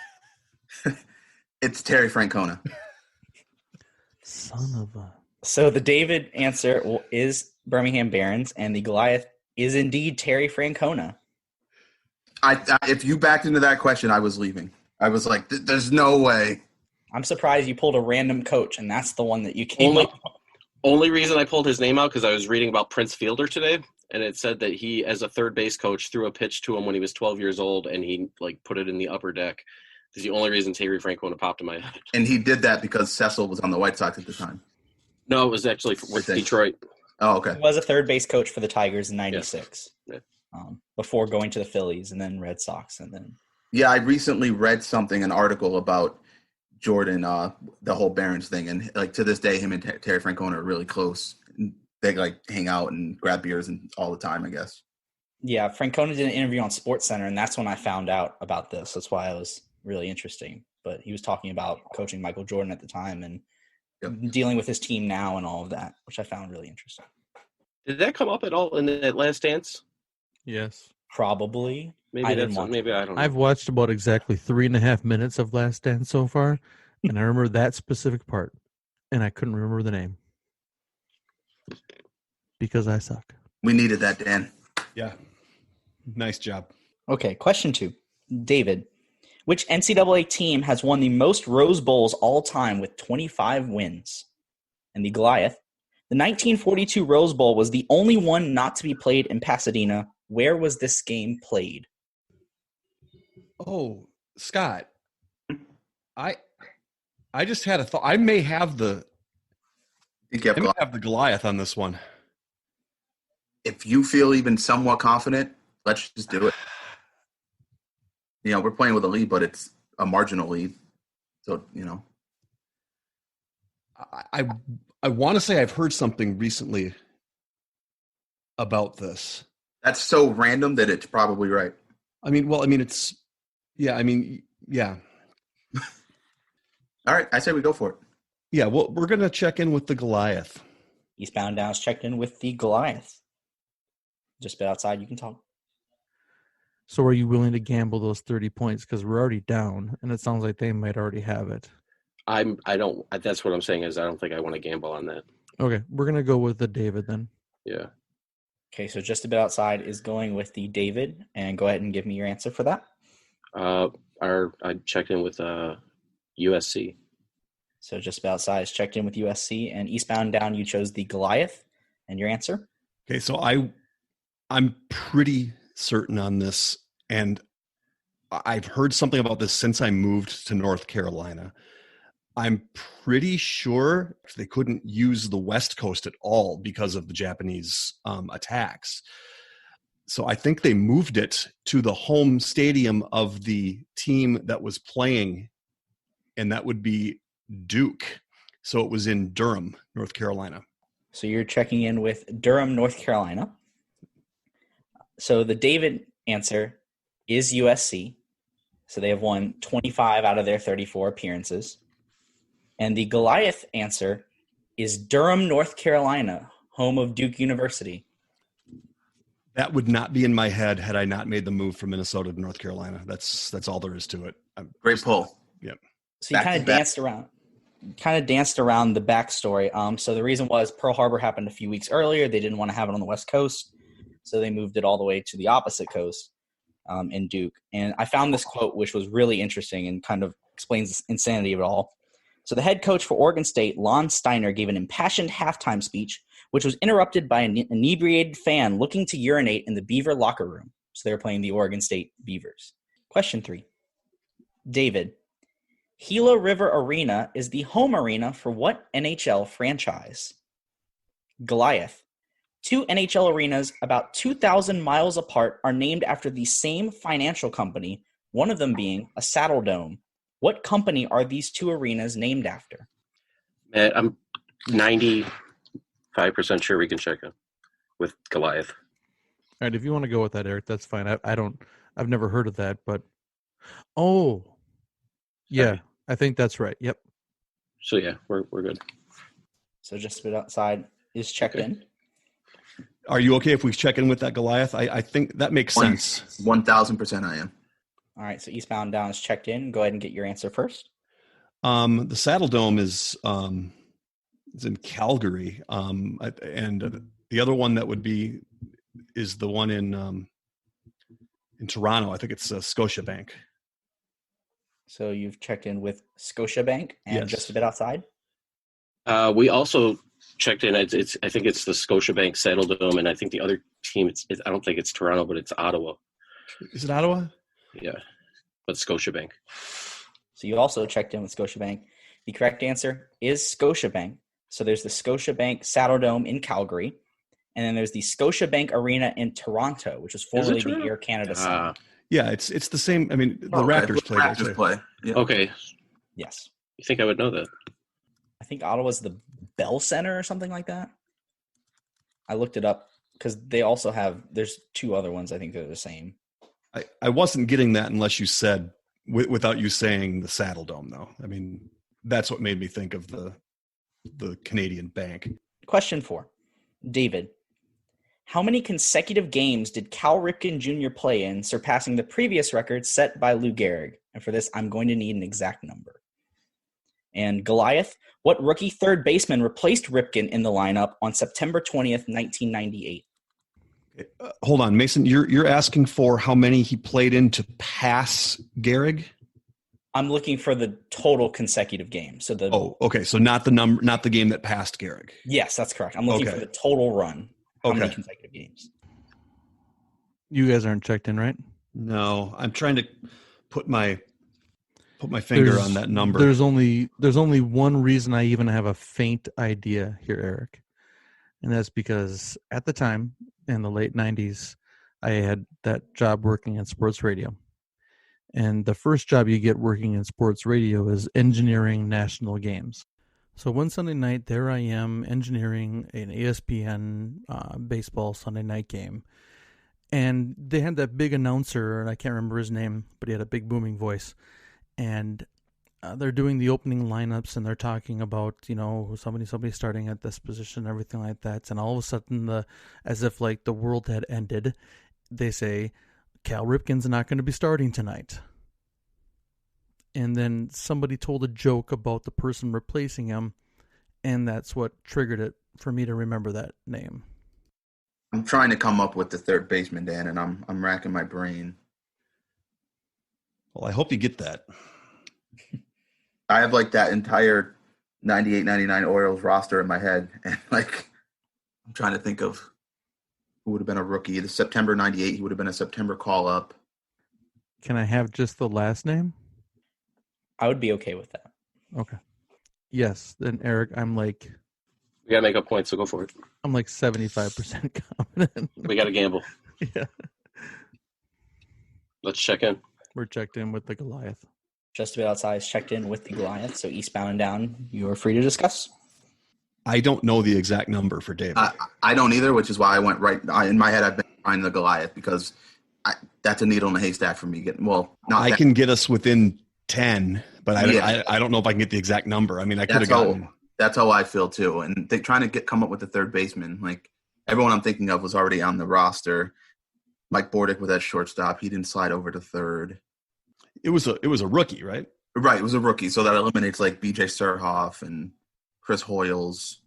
It's Terry Francona. Son of a... So the David answer is Birmingham Barons, and the Goliath is indeed Terry Francona. If you backed into that question, I was leaving. I was like, there's no way. I'm surprised you pulled a random coach, and that's the one that you came up with. Only reason I pulled his name out because I was reading about Prince Fielder today, and it said that he, as a third base coach, threw a pitch to him when he was 12 years old, and he put it in the upper deck. It's the only reason Terry Francona popped in my head. And he did that because Cecil was on the White Sox at the time. No, it was actually with Detroit. Oh, okay. He was a third base coach for the Tigers in '96, Yeah. Before going to the Phillies and then Red Sox, and then. Yeah, I recently read an article about Jordan, the whole Barons thing, and to this day, him and Terry Francona are really close. They hang out and grab beers and all the time, I guess. Yeah, Francona did an interview on SportsCenter, and that's when I found out about this. That's why it was really interesting. But he was talking about coaching Michael Jordan at the time and dealing with his team now and all of that, which I found really interesting. Did that come up at all in that Last Dance? Yes. Probably. Maybe I I don't know. I've watched about exactly 3.5 minutes of Last Dance so far, and I remember that specific part, and I couldn't remember the name because I suck. We needed that, Dan. Yeah. Nice job. Okay, question 2. David, which NCAA team has won the most Rose Bowls all time with 25 wins? And the Goliath, the 1942 Rose Bowl was the only one not to be played in Pasadena. Where was this game played? Oh, Scott, I just had a thought. I may have the Goliath on this one. If you feel even somewhat confident, let's just do it. We're playing with a lead, but it's a marginal lead. So, I want to say I've heard something recently about this. That's so random that it's probably right. Yeah. All right, I say we go for it. Yeah, well, we're going to check in with the Goliath. Eastbound Down's checked in with the Goliath. Just a bit outside, you can talk. So are you willing to gamble those 30 points? Because we're already down, and it sounds like they might already have it. I don't. That's what I'm saying is I don't think I want to gamble on that. Okay, we're going to go with the David then. Yeah. Okay, so just a bit outside is going with the David, and go ahead and give me your answer for that. I checked in with USC. So just about outside is checked in with USC, and Eastbound Down, you chose the Goliath, and your answer? Okay, so I'm pretty certain on this, and I've heard something about this since I moved to North Carolina. I'm pretty sure they couldn't use the West Coast at all because of the Japanese attacks. So I think they moved it to the home stadium of the team that was playing, and that would be Duke. So it was in Durham, North Carolina. So you're checking in with Durham, North Carolina. So the David answer is USC. So they have won 25 out of their 34 appearances. And the Goliath answer is Durham, North Carolina, home of Duke University. That would not be in my head had I not made the move from Minnesota to North Carolina. That's all there is to it. Great pull. Yep. So you kind of danced around the backstory. So the reason was Pearl Harbor happened a few weeks earlier. They didn't want to have it on the West Coast, so they moved it all the way to the opposite coast in Duke. And I found this quote, which was really interesting and kind of explains the insanity of it all. So the head coach for Oregon State, Lon Steiner, gave an impassioned halftime speech which was interrupted by an inebriated fan looking to urinate in the Beaver locker room. So they were playing the Oregon State Beavers. Question 3. David, Gila River Arena is the home arena for what NHL franchise? Goliath, 2 NHL arenas about 2,000 miles apart are named after the same financial company, one of them being a Saddle Dome. What company are these 2 arenas named after? I'm 95% sure we can check it with Goliath. All right, if you want to go with that, Eric, that's fine. I've never heard of that, but yeah, I think that's right. Yep. So yeah, we're good. So just a bit outside is checked in. Are you okay if we check in with that Goliath? I think that makes sense. 1,000% I am. All right, so Eastbound Down is checked in. Go ahead and get your answer first. The Saddle Dome is in Calgary, and the other one that would be is the one in Toronto. I think it's Scotiabank. So you've checked in with Scotiabank and Yes. just a bit outside? We also checked in. I think it's the Scotiabank Saddle Dome, and I think the other team. I don't think it's Toronto, but it's Ottawa. Is it Ottawa? Yeah, but Scotiabank. So you also checked in with Scotiabank. The correct answer is Scotiabank. So there's the Scotiabank Saddle Dome in Calgary, and then there's the Scotiabank Arena in Toronto, which was formerly the Air Canada Center. Yeah, it's the same. I mean, the Raptors play there too. play. Yeah. Okay, Yes. you think I would know that? I think Ottawa's the Bell Center or something like that. I looked it up because they also have – there's 2 other ones I think they're the same. I wasn't getting that unless you said without you saying the Saddle Dome, though. I mean, that's what made me think of the Canadian bank. Question 4. David, how many consecutive games did Cal Ripken Jr. play in, surpassing the previous record set by Lou Gehrig? And for this, I'm going to need an exact number. And Goliath, what rookie third baseman replaced Ripken in the lineup on September 20th, 1998? Hold on, Mason. You're asking for how many he played in to pass Gehrig? I'm looking for the total consecutive games. So okay. So not the game that passed Gehrig. Yes, that's correct. I'm looking for the total run. How many consecutive games? You guys aren't checked in, right? No, I'm trying to put my finger on that number. There's only one reason I even have a faint idea here, Eric. And that's because at the time, in the late 90s, I had that job working in sports radio. And the first job you get working in sports radio is engineering national games. So one Sunday night, there I am engineering an ESPN baseball Sunday night game. And they had that big announcer, and I can't remember his name, but he had a big booming voice. And they're doing the opening lineups, and they're talking about, somebody starting at this position, everything like that. And all of a sudden, as if like the world had ended, they say, Cal Ripken's not going to be starting tonight. And then somebody told a joke about the person replacing him, and that's what triggered it for me to remember that name. I'm trying to come up with the third baseman, Dan, and I'm racking my brain. Well, I hope you get that. I have like that entire 98-99 Orioles roster in my head, and like I'm trying to think of who would have been a rookie. The September 98, he would have been a September call-up. Can I have just the last name? I would be okay with that. Okay. Yes. Then Eric, I'm like... We got to make a point, so go for it. I'm like 75% confident. We got to gamble. Yeah. Let's check in. We're checked in with the Goliath. Just a bit outside is checked in with the Goliath. So Eastbound and Down, you are free to discuss. I don't know the exact number for David. I don't either, which is why I went right. In my head, I've been finding the Goliath because that's a needle in a haystack for me. I can get us within 10, but I don't know if I can get the exact number. I mean, I could have gotten. That's how I feel too. And they trying to come up with the third baseman. Like everyone I'm thinking of was already on the roster. Mike Bordick with that shortstop, he didn't slide over to third. It was a rookie, right? Right, it was a rookie, so that eliminates like B.J. Surhoff and Chris Hoyles.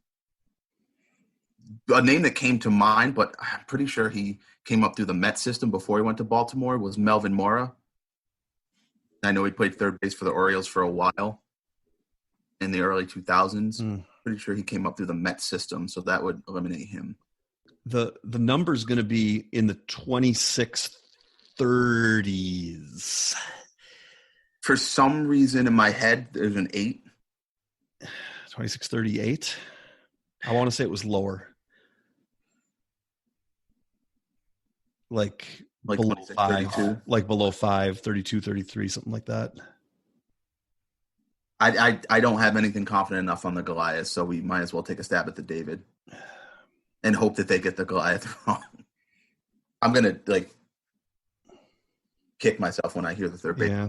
A name that came to mind, but I'm pretty sure he came up through the Met system before he went to Baltimore, was Melvin Mora. I know he played third base for the Orioles for a while in the early 2000s. pretty sure he came up through the Met system, so that would eliminate him. The number's going to be in the 2630s. For some reason in my head, there's an 8. 2638. I want to say it was lower. Like below 5, 32. like below 5, 32, 33, something like that. I don't have anything confident enough on the Goliath, so we might as well take a stab at the David and hope that they get the Goliath wrong. I'm gonna kick myself when I hear the third base. Yeah.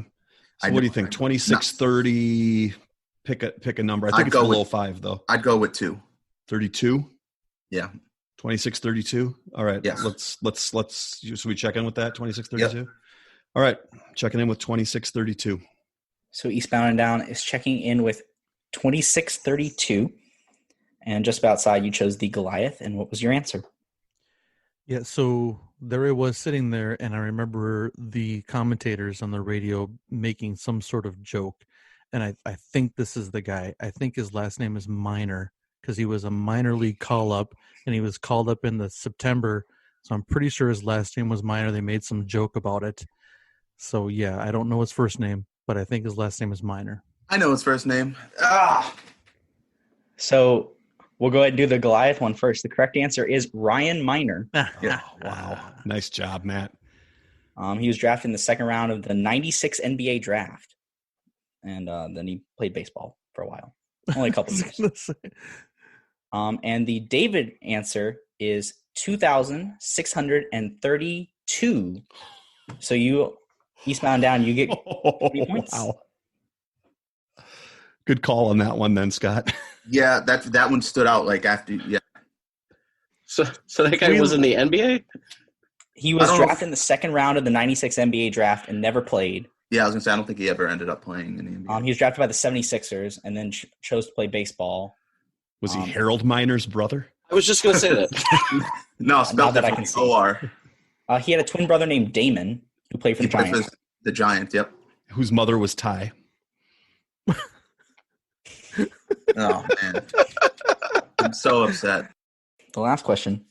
So what do you think? 2630. Pick a number. I think it's below 5 though. I'd go with 2. 32. Yeah. 2632. All right. Yes. Let's so we check in with that 2632. Yep. All right. Checking in with 2632. So Eastbound and Down is checking in with 2632. And just about outside, you chose the Goliath. And what was your answer? Yeah, so there it was sitting there, and I remember the commentators on the radio making some sort of joke. And I think this is the guy. I think his last name is Minor, because he was a minor league call-up, and he was called up in the September. So I'm pretty sure his last name was Minor. They made some joke about it. So, yeah, I don't know his first name, but I think his last name is Minor. I know his first name. So we'll go ahead and do the Goliath one first. The correct answer is Ryan Minor. Yeah. Wow. Nice job, Matt. He was drafted in the second round of the 96 NBA draft. And then he played baseball for a while. Only a couple years. And the David answer is 2,632. So you, Eastbound Down, you get 3 points. Wow. Good call on that one then, Scott. Yeah, that one stood out after. Yeah. So that guy was in the NBA? He was drafted in the second round of the 96 NBA draft and never played. Yeah, I was going to say, I don't think he ever ended up playing in the NBA. He was drafted by the 76ers and then chose to play baseball. Was he Harold Minor's brother? I was just going to say that. No, spelled that I differently. can see. O-R. He had a twin brother named Damon who played for the Giants. The Giants, yep. Whose mother was Ty. Oh, man. I'm so upset. The last question.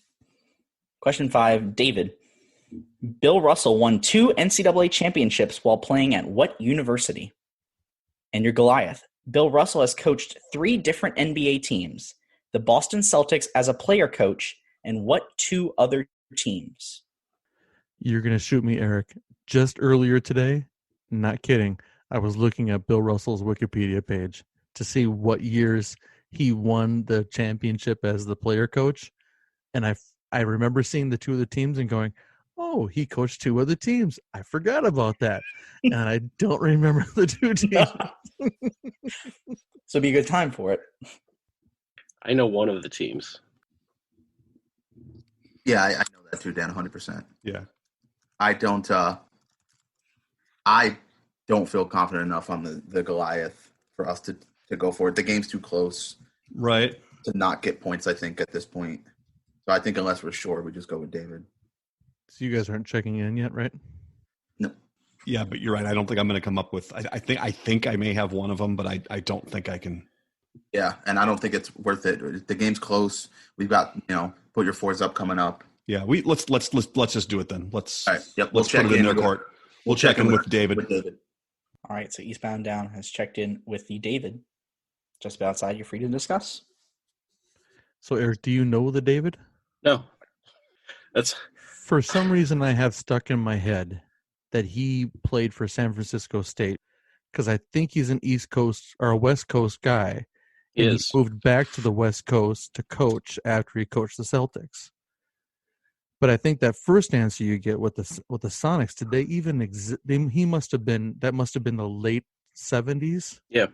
Question 5, David. Bill Russell won 2 NCAA championships while playing at what university? And your Goliath. Bill Russell has coached 3 different NBA teams, the Boston Celtics as a player coach, and what 2 other teams? You're going to shoot me, Eric. Just earlier today, not kidding, I was looking at Bill Russell's Wikipedia page to see what years he won the championship as the player coach. And I remember seeing the 2 of the teams and going, oh, he coached 2 other teams. I forgot about that. And I don't remember the 2 teams. So it'd be a good time for it. I know one of the teams. Yeah, I know that too, Dan, 100%. Yeah. I don't feel confident enough on the Goliath for us to go for it. The game's too close. Right. To not get points, I think, at this point. So I think unless we're sure, we just go with David. So you guys aren't checking in yet, right? No. Yeah, but you're right. I don't think I'm going to come up with. I think I may have one of them, but I don't think I can. Yeah, and I don't think it's worth it. The game's close. We've got put your 4s up coming up. Yeah, let's just do it then. Let's. All right. Yep. Let's put it in their court. We'll check in with David. All right. So Eastbound Down has checked in with the David. Just about outside, you're free to discuss. So Eric, do you know the David? No. That's. For some reason, I have stuck in my head that he played for San Francisco State because I think he's an East Coast or a West Coast guy. And he moved back to the West Coast to coach after he coached the Celtics. But I think that first answer you get with the Sonics, did they even exist? That must have been the late 70s. Yeah.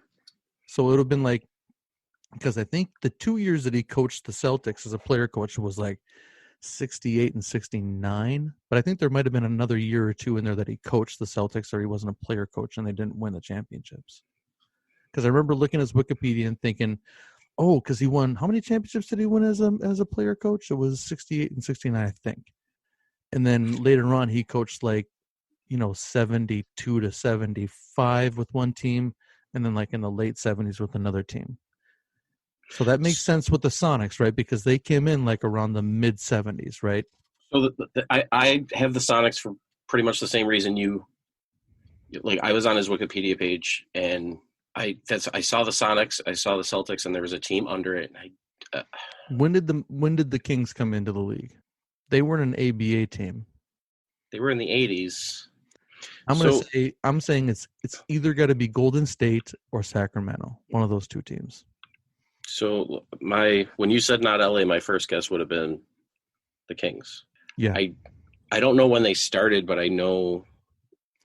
So it would have been because I think the 2 years that he coached the Celtics as a player coach was 68 and 69, but I think there might have been another year or 2 in there that he coached the Celtics or he wasn't a player coach and they didn't win the championships. Because I remember looking at his Wikipedia and thinking, oh, because he won, how many championships did he win as a player coach? It was 68 and 69, I think. And then later on, he coached 72 to 75 with one team, and then in the late 70s with another team. So that makes sense with the Sonics, right? Because they came in like around the mid 70s, right? So I have the Sonics for pretty much the same reason you. Like I was on his Wikipedia page, and I saw the Sonics, I saw the Celtics, and there was a team under it. And When did the Kings come into the league? They weren't an ABA team. they were in the 80s. I'm saying it's either got to be Golden State or Sacramento, one of those two teams. So when you said not LA, my first guess would have been the Kings. Yeah. I don't know when they started, but I know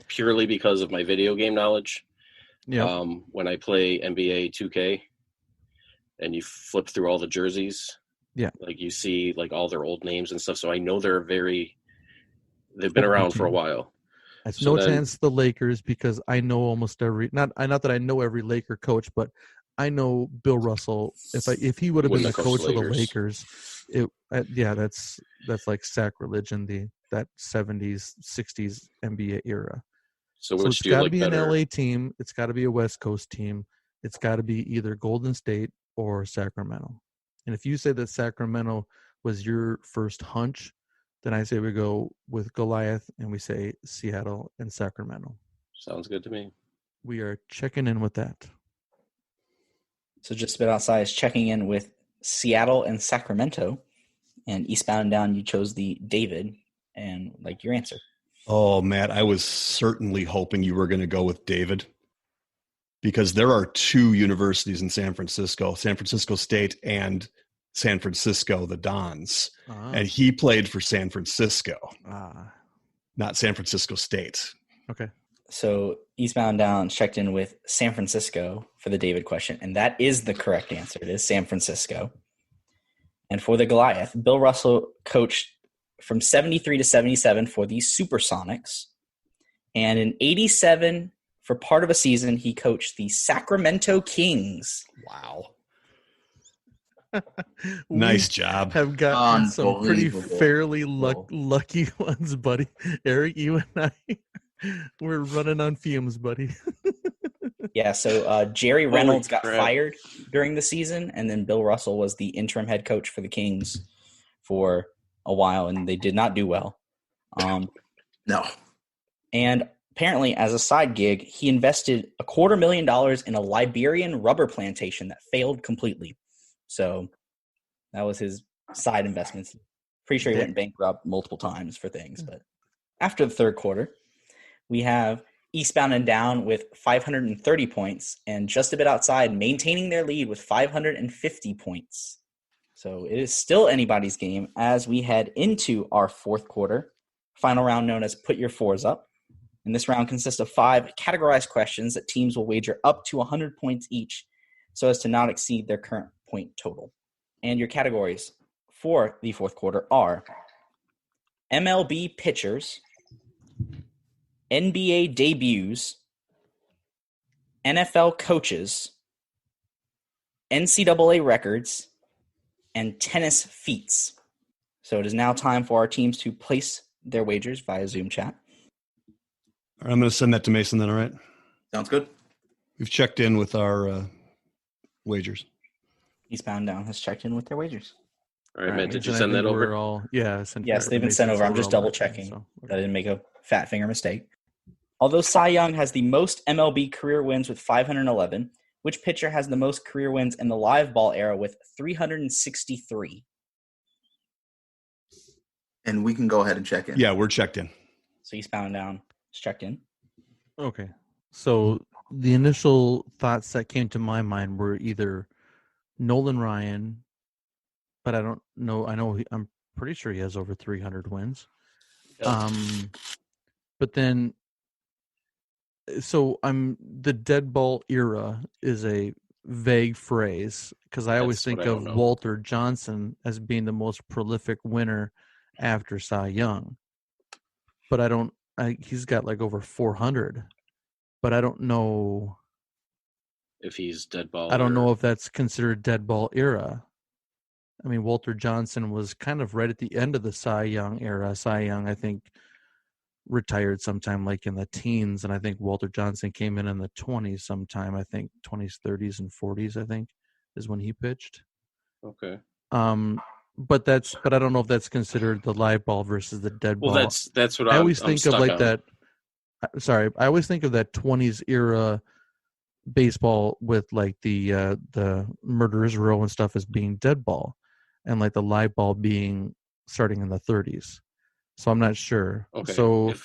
purely because of my video game knowledge. Yeah. When I play NBA 2K and you flip through all the jerseys, yeah, like you see like all their old names and stuff. So I know they've been around for a while. It's chance the Lakers, because I know almost every not that I know every Laker coach, but I know Bill Russell. If he would have been the coach of the Lakers, that's like sacrilege in that 70s 60s NBA era. So it's got to be an LA team. It's got to be a West Coast team. It's got to be either Golden State or Sacramento. And if you say that Sacramento was your first hunch, then I say we go with Goliath and we say Seattle and Sacramento. Sounds good to me. We are checking in with that. So just a bit outside is checking in with Seattle and Sacramento. And eastbound and down, you chose the David and like your answer. Oh, Matt, I was certainly hoping you were going to go with David, because there are two universities in San Francisco State and San Francisco, the Dons. And he played for San Francisco, not San Francisco State. Okay. So eastbound down checked in with San Francisco for the David question, and that is the correct answer. It is San Francisco. And for the Goliath, Bill Russell coached from 73 to 77 for the Supersonics. And in 87, for part of a season, he coached the Sacramento Kings. Wow. Nice job. Have gotten some pretty fairly lucky ones, buddy. Eric, you and I, we're running on fumes, buddy. Yeah, so Jerry Reynolds got fired during the season, and then Bill Russell was the interim head coach for the Kings for a while, and they did not do well. No. And apparently, as a side gig, he invested $250,000 in a Liberian rubber plantation that failed completely. So that was his side investments. Pretty sure he went bankrupt multiple times for things. But after the third quarter, we have eastbound and down with 530 points, and just a bit outside, maintaining their lead with 550 points. So it is still anybody's game as we head into our fourth quarter, final round known as Put Your Fours Up. And this round consists of 5 categorized questions that teams will wager up to 100 points each so as to not exceed their current point total. And your categories for the fourth quarter are MLB pitchers, NBA debuts, NFL coaches, NCAA records, and tennis feats. So it is now time for our teams to place their wagers via Zoom chat. All right, I'm going to send that to Mason then, all right? Sounds good. We've checked in with our wagers. Eastbound Down has checked in with their wagers. All right, man, did you send that over? Yes, they've been sent over. I'm just double checking that I didn't make a fat finger mistake. Although Cy Young has the most MLB career wins with 511, which pitcher has the most career wins in the live ball era with 363? And we can go ahead and check in. Yeah, we're checked in. So Eastbound Down is checked in. Okay. So the initial thoughts that came to my mind were either Nolan Ryan, but I don't know. I'm pretty sure he has over 300 wins. Yep. But then, so the dead ball era is a vague phrase because I always think of Walter Johnson as being the most prolific winner after Cy Young. But he's got like over 400, but I don't know if he's dead ball. I don't know if that's considered dead ball era. I mean, Walter Johnson was kind of right at the end of the Cy Young era. Cy Young, I think, retired sometime like in the teens, and I think Walter Johnson came in the 20s sometime, I think 20s, 30s, and 40s, I think, is when he pitched. Okay. But I don't know if that's considered the live ball versus the dead ball. Well, that's what I always I'm think of stuck like on. that. Sorry, I always think of that 20s era baseball with like the murderers row and stuff as being dead ball, and like the live ball being starting in the 30s. So I'm not sure. Okay. So,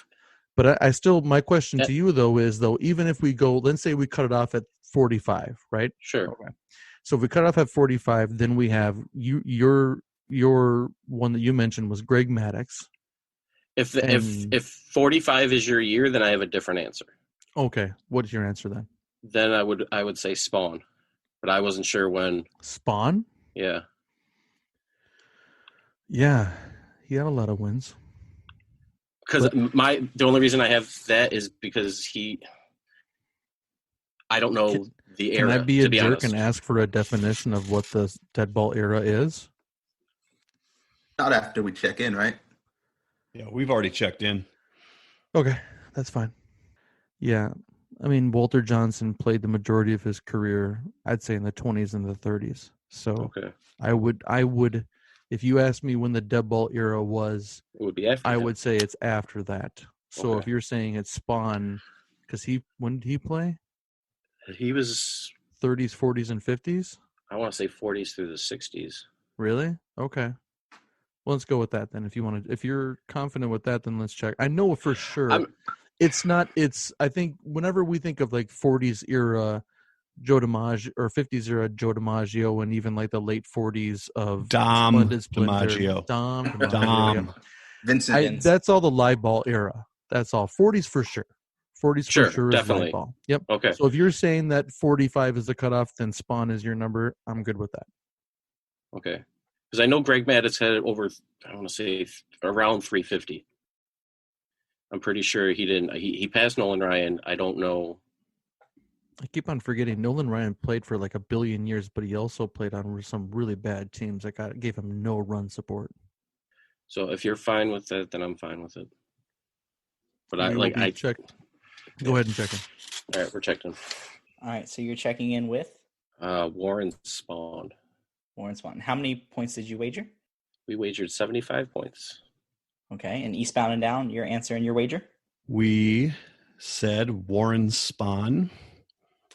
but I still, my question to you though is though, even if we go, let's say we cut it off at 45, right? Sure. Okay. So if we cut off at 45, then we have your one that you mentioned was Greg Maddux. If 45 is your year, then I have a different answer. Okay. What is your answer then? Then I would say Spawn, but I wasn't sure when. Spawn? Yeah. Yeah. He had a lot of wins. Because the only reason I have that is because I don't know the era. Can I be a jerk honest. and ask for a definition of what the dead ball era is? Not after we check in, right? Yeah, we've already checked in. Okay, that's fine. Yeah, I mean, Walter Johnson played the majority of his career, I'd say, in the 20s and the 30s. So okay. I would, if you asked me when the dead ball era was, it would be after. I would say it's after that. So Okay. if you're saying it's Spawn, because when did he play? He was 30s, 40s, and 50s. I want to say 40s through the 60s. Really? Okay. Well, let's go with that then. If you're confident with that, then let's check. I know for sure it's not. I think whenever we think of like 40s era Joe DiMaggio or 50s era Joe DiMaggio, and even like the late 40s of Dom DiMaggio. Dom. Vincent. That's all the live ball era. That's all. 40s for sure. 40s for sure is definitely. live ball. Yep. Okay. So if you're saying that 45 is the cutoff, then Spawn is your number. I'm good with that. Okay. Because I know Greg Maddux had over, I want to say around 350. I'm pretty sure he didn't. He passed Nolan Ryan. I don't know. I keep on forgetting Nolan Ryan played for like a billion years, but he also played on some really bad teams that gave him no run support. So if you're fine with that, then I'm fine with it. But I check. Go ahead and check in. All right, we're checked in. All right, so you're checking in with Warren Spawn. Warren Spawn. How many points did you wager? We wagered 75 points. Okay, and eastbound and down, your answer and your wager? We said Warren Spawn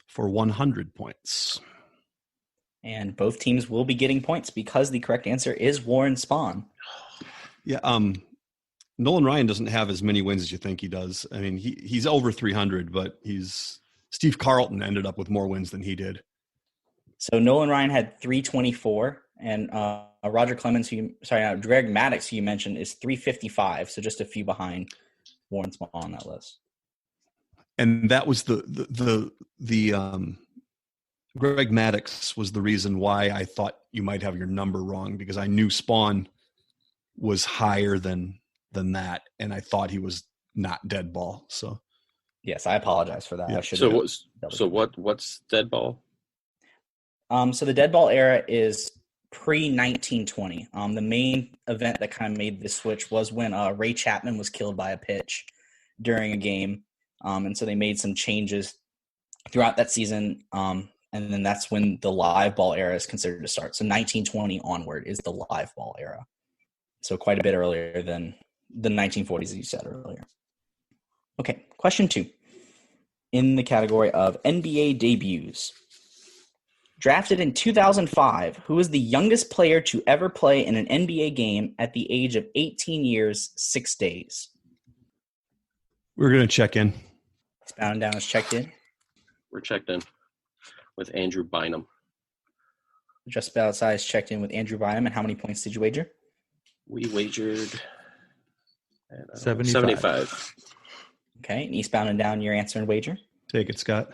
for 100 points. And both teams will be getting points because the correct answer is Warren Spawn. Yeah, Nolan Ryan doesn't have as many wins as you think he does. I mean, he's over 300, but Steve Carlton ended up with more wins than he did. So Nolan Ryan had 324, and Roger Clemens, Greg Maddux, who you mentioned, is 355. So just a few behind Warren Spawn on that list. And that was the Greg Maddux was the reason why I thought you might have your number wrong, because I knew Spawn was higher than that, and I thought he was not dead ball. So yes, I apologize for that. Yeah. I should. So what's dead ball? So the dead ball era is pre-1920. The main event that kind of made this switch was when Ray Chapman was killed by a pitch during a game, and so they made some changes throughout that season. And then that's when the live ball era is considered to start. So 1920 onward is the live ball era. So quite a bit earlier than the 1940s, as you said earlier. Okay, question 2. In the category of NBA debuts. Drafted in 2005, who is the youngest player to ever play in an NBA game at the age of 18 years, 6 days? We're going to check in. Bound and Down is checked in. We're checked in with Andrew Bynum. Just About Outside is checked in with Andrew Bynum. And how many points did you wager? We wagered 75. Okay, and Eastbound and Down, your answer and wager? Take it, Scott.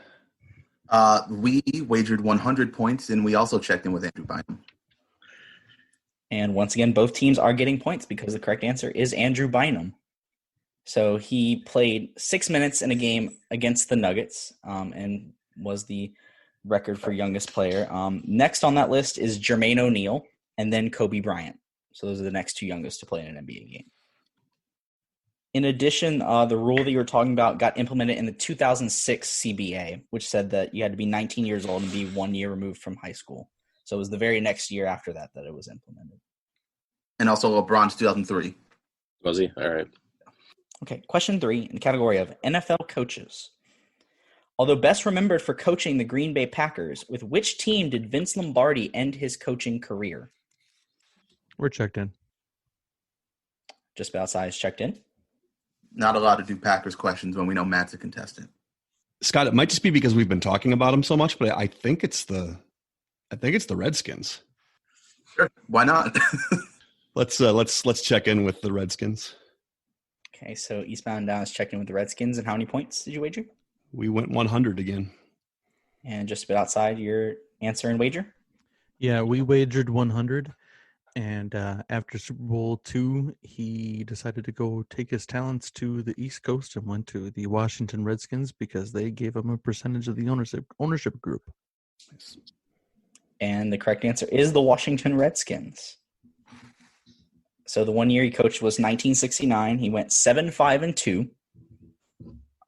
We wagered 100 points, and we also checked in with Andrew Bynum. And once again, both teams are getting points because the correct answer is Andrew Bynum. So he played 6 minutes in a game against the Nuggets and was the record for youngest player. Next on that list is Jermaine O'Neal and then Kobe Bryant. So those are the next two youngest to play in an NBA game. In addition, the rule that you were talking about got implemented in the 2006 CBA, which said that you had to be 19 years old and be 1 year removed from high school. So it was the very next year after that it was implemented. And also LeBron's 2003. Was he? All right. Okay, question 3 in the category of NFL coaches. Although best remembered for coaching the Green Bay Packers, with which team did Vince Lombardi end his coaching career? We're checked in. Just about size checked in. Not allowed to do Packers questions when we know Matt's a contestant. Scott, it might just be because we've been talking about him so much, but I think it's the Redskins. Sure, why not? Let's check in with the Redskins. Okay, so Eastbound and Down is checked in with the Redskins. And how many points did you wager? We went 100 again. And just about outside your answer and wager? Yeah, we wagered 100. And after Super Bowl II, he decided to go take his talents to the East Coast and went to the Washington Redskins because they gave him a percentage of the ownership group. And the correct answer is the Washington Redskins. So the 1 year he coached was 1969. He went 7-5-2.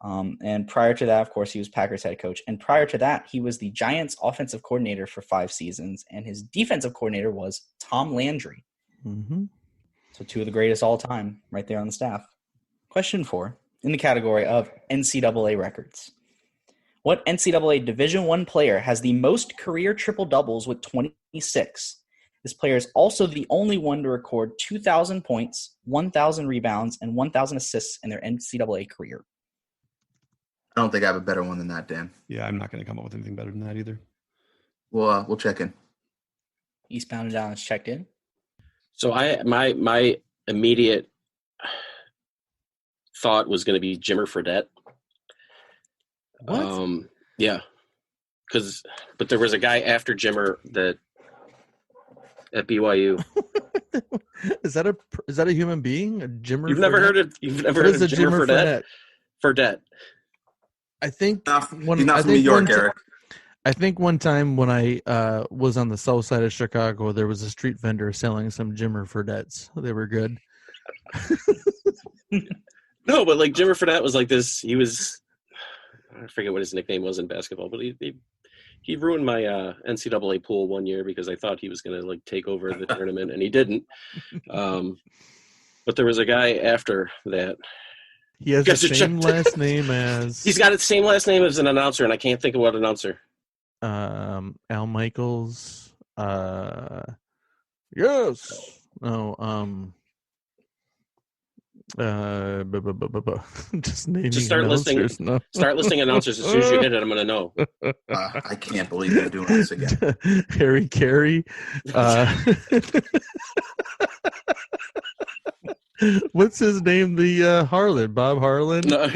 And prior to that, of course, he was Packers head coach. And prior to that, he was the Giants offensive coordinator for 5 seasons. And his defensive coordinator was Tom Landry. Mm-hmm. So 2 of the greatest all time right there on the staff. Question 4 in the category of NCAA records. What NCAA Division I player has the most career triple-doubles with 26? This player is also the only one to record 2,000 points, 1,000 rebounds, and 1,000 assists in their NCAA career. I don't think I have a better one than that, Dan. Yeah, I'm not going to come up with anything better than that either. We'll check in. Eastbound and Down is checked in. So my immediate thought was going to be Jimmer Fredette. What? Yeah, but there was a guy after Jimmer that at BYU. Is that a human being? A Jimmer? You've never heard of Jimmer Fredette? Fredette. I think he's not from New York, Eric. I think one time when I was on the south side of Chicago, there was a street vendor selling some Jimmer Fredettes. They were good. No, but like Jimmer Fredette was like this. He was, I forget what his nickname was in basketball, but he ruined my NCAA pool 1 year because I thought he was going to like take over the tournament, and he didn't. But there was a guy after that. He has the same last name as... He's got the same last name as an announcer, and I can't think of what announcer. Al Michaels. Yes. No. Just naming start listing. No. Start listing announcers as soon as you hit it. I'm going to know. I can't believe you're doing this again. Harry Carey. What's his name? The Harlan, Bob Harlan. No.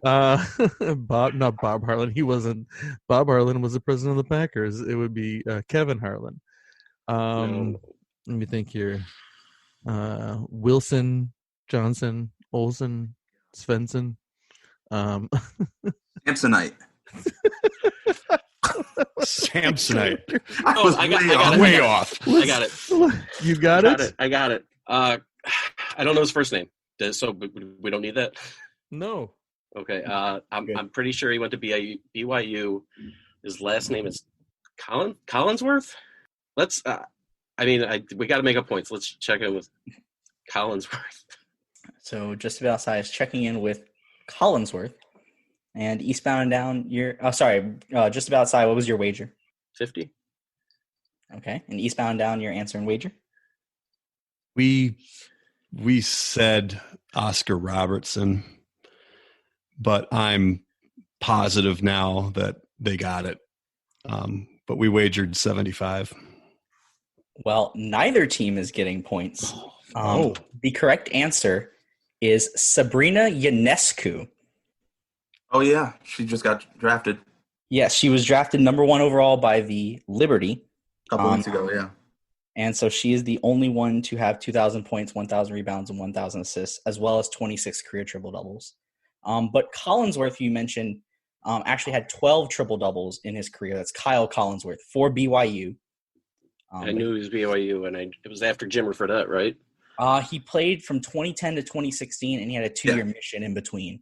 Not Bob Harlan. He wasn't. Bob Harlan was the president of the Packers. It would be Kevin Harlan. No. Let me think here. Wilson, Johnson, Olsen, Svensson. Samsonite. Samsonite. I got it. Way off. I got it. You got it? I got it. I don't know his first name, so we don't need that. No. Okay. I'm pretty sure he went to BYU. His last name is Collinsworth. Let's. We got to make up points. Let's check in with Collinsworth. So just about outside is checking in with Collinsworth, and Eastbound and Down. Just about outside. What was your wager? 50. Okay, and Eastbound and Down. Your answer and wager. We said Oscar Robertson, but I'm positive now that they got it. But we wagered 75. Well, neither team is getting points. The correct answer is Sabrina Ionescu. Oh, yeah. She just got drafted. Yes, she was drafted number 1 overall by the Liberty. A couple months ago, yeah. And so she is the only one to have 2,000 points, 1,000 rebounds, and 1,000 assists, as well as 26 career triple-doubles. But Collinsworth, you mentioned, actually had 12 triple-doubles in his career. That's Kyle Collinsworth for BYU. I knew he was BYU, and it was after Jimmer Fredette, right? He played from 2010 to 2016, and he had a 2-year mission in between.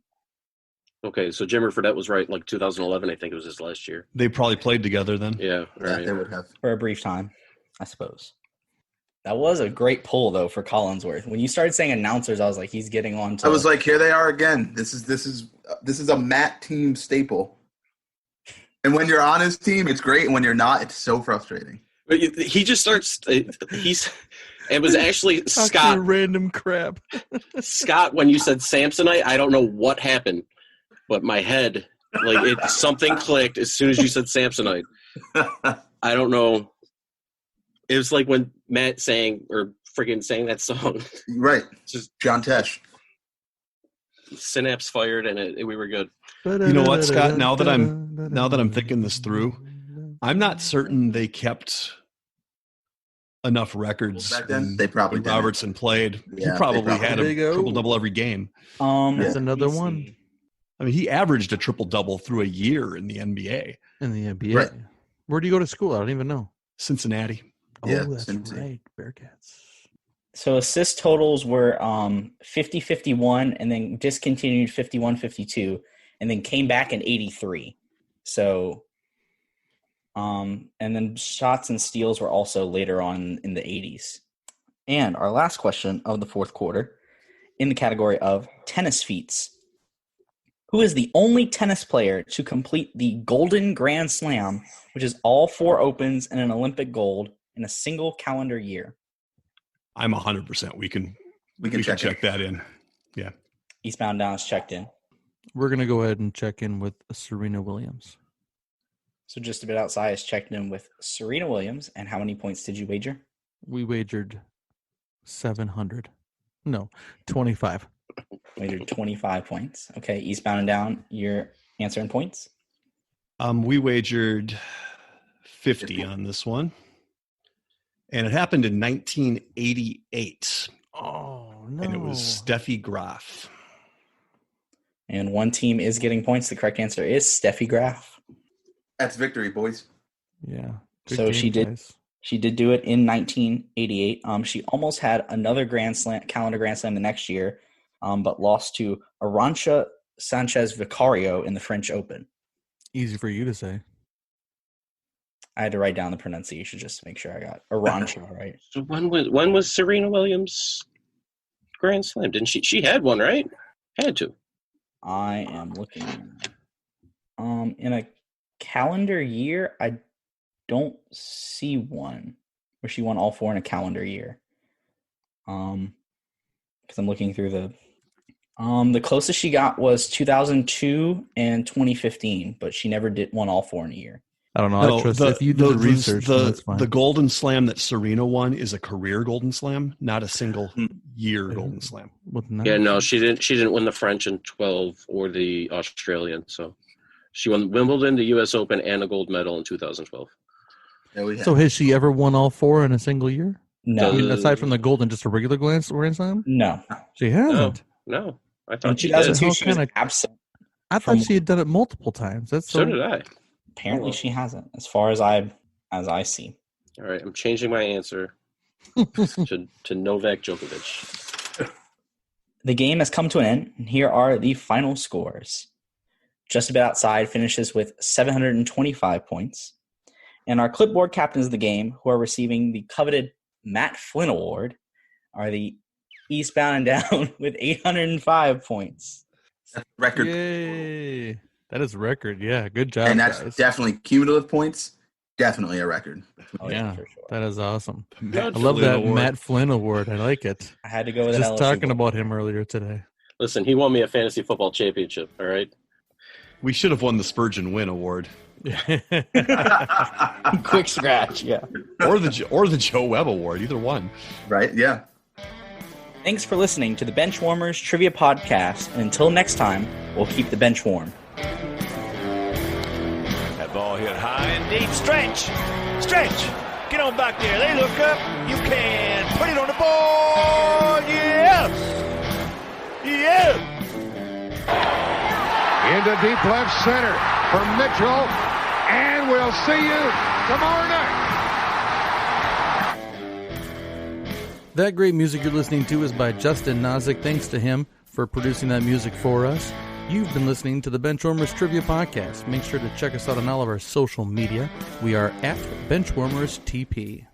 Okay, so Jimmer Fredette was right, like 2011, I think it was his last year. They probably played together then. Yeah, all right. They would have. For a brief time. I suppose. That was a great pull, though, for Collinsworth. When you started saying announcers, I was like, he's getting on to... I was like, here they are again. This is a Matt team staple. And when you're on his team, it's great. And when you're not, it's so frustrating. But he just starts. It was actually Scott. Random crap. Scott, when you said Samsonite, I don't know what happened, but my head, something clicked as soon as you said Samsonite. I don't know. It was like when Matt sang that song. Right. Just John Tesh. Synapse fired, and we were good. You know what, Scott? Now that I'm thinking this through, I'm not certain they kept enough records. Back then, they probably did. Robertson played. Yeah, he probably had a Go. triple-double every game. That's another one. I mean, he averaged a triple-double through a year in the NBA. Right. Where do you go to school? I don't even know. Cincinnati. Yeah, That's Cincinnati. right. Bearcats. So assist totals were 50-51 and then discontinued 51-52 and then came back in 83. So and then shots and steals were also later on in the 80s. And our last question of the fourth quarter in the category of tennis feats. Who is the only tennis player to complete the Golden Grand Slam, which is all 4 opens and an Olympic gold in a single calendar year? I'm 100%. We can check that in. Yeah. Eastbound Down is checked in. We're going to go ahead and check in with Serena Williams. So just a bit outside is checked in with Serena Williams. And how many points did you wager? We wagered 700. No, 25. Wagered 25 points. Okay, Eastbound and Down, your answer in points? We wagered 50 on this one. And it happened in 1988. Oh, no. And it was Steffi Graf. And one team is getting points. The correct answer is Steffi Graf. That's victory, boys. Yeah. So she did do it in 1988. She almost had another calendar Grand Slam the next year, but lost to Arantxa Sanchez Vicario in the French Open. Easy for you to say. I had to write down the pronunciation just to make sure I got Arantxa right. So when was Serena Williams Grand Slam? Didn't she had one, right? Had to. I am looking. In a calendar year, I don't see one where she won all 4 in a calendar year. Because I'm looking through the closest she got was 2002 and 2015, but she never won all 4 in a year. I don't know. I trust if you do the research, that's fine. The Golden Slam that Serena won is a career Golden Slam, not a single year Golden Slam. Yeah, no, she didn't win the French in 12 or the Australian. So she won Wimbledon, the U.S. Open, and a gold medal in 2012. Yeah, so has she ever won all 4 in a single year? No. I mean, aside from the Golden, just a regular Grand Slam? No. She hasn't. No. I thought she did. She was absent. I thought she had done it multiple times. So did I. Apparently she hasn't, as far as I see. All right, I'm changing my answer to Novak Djokovic. The game has come to an end, and here are the final scores. Just About Outside finishes with 725 points. And our clipboard captains of the game, who are receiving the coveted Matt Flynn Award, are the Eastbound and Down with 805 points. That's record. Yay. That is record. Yeah, good job, and that's guys. definitely cumulative points. Definitely a record. Oh, yeah, for sure. that is awesome. I love that Matt Flynn Award. I like it. I had to go with just talking about him earlier today. Listen, he won me a fantasy football championship. All right. We should have won the Spurgeon Win Award. Quick scratch, yeah. Or the Joe Webb Award, either one. Right? Yeah. Thanks for listening to the Benchwarmers Trivia Podcast, and until next time, we'll keep the bench warm. That ball hit high and deep. Stretch! Get on back there. They look up. You can put it on the board. Yes! Into deep left center for Mitchell, and we'll see you tomorrow night. That great music you're listening to is by Justin Nozick. Thanks to him for producing that music for us. You've been listening to the Benchwarmers Trivia Podcast. Make sure to check us out on all of our social media. We are at BenchwarmersTP.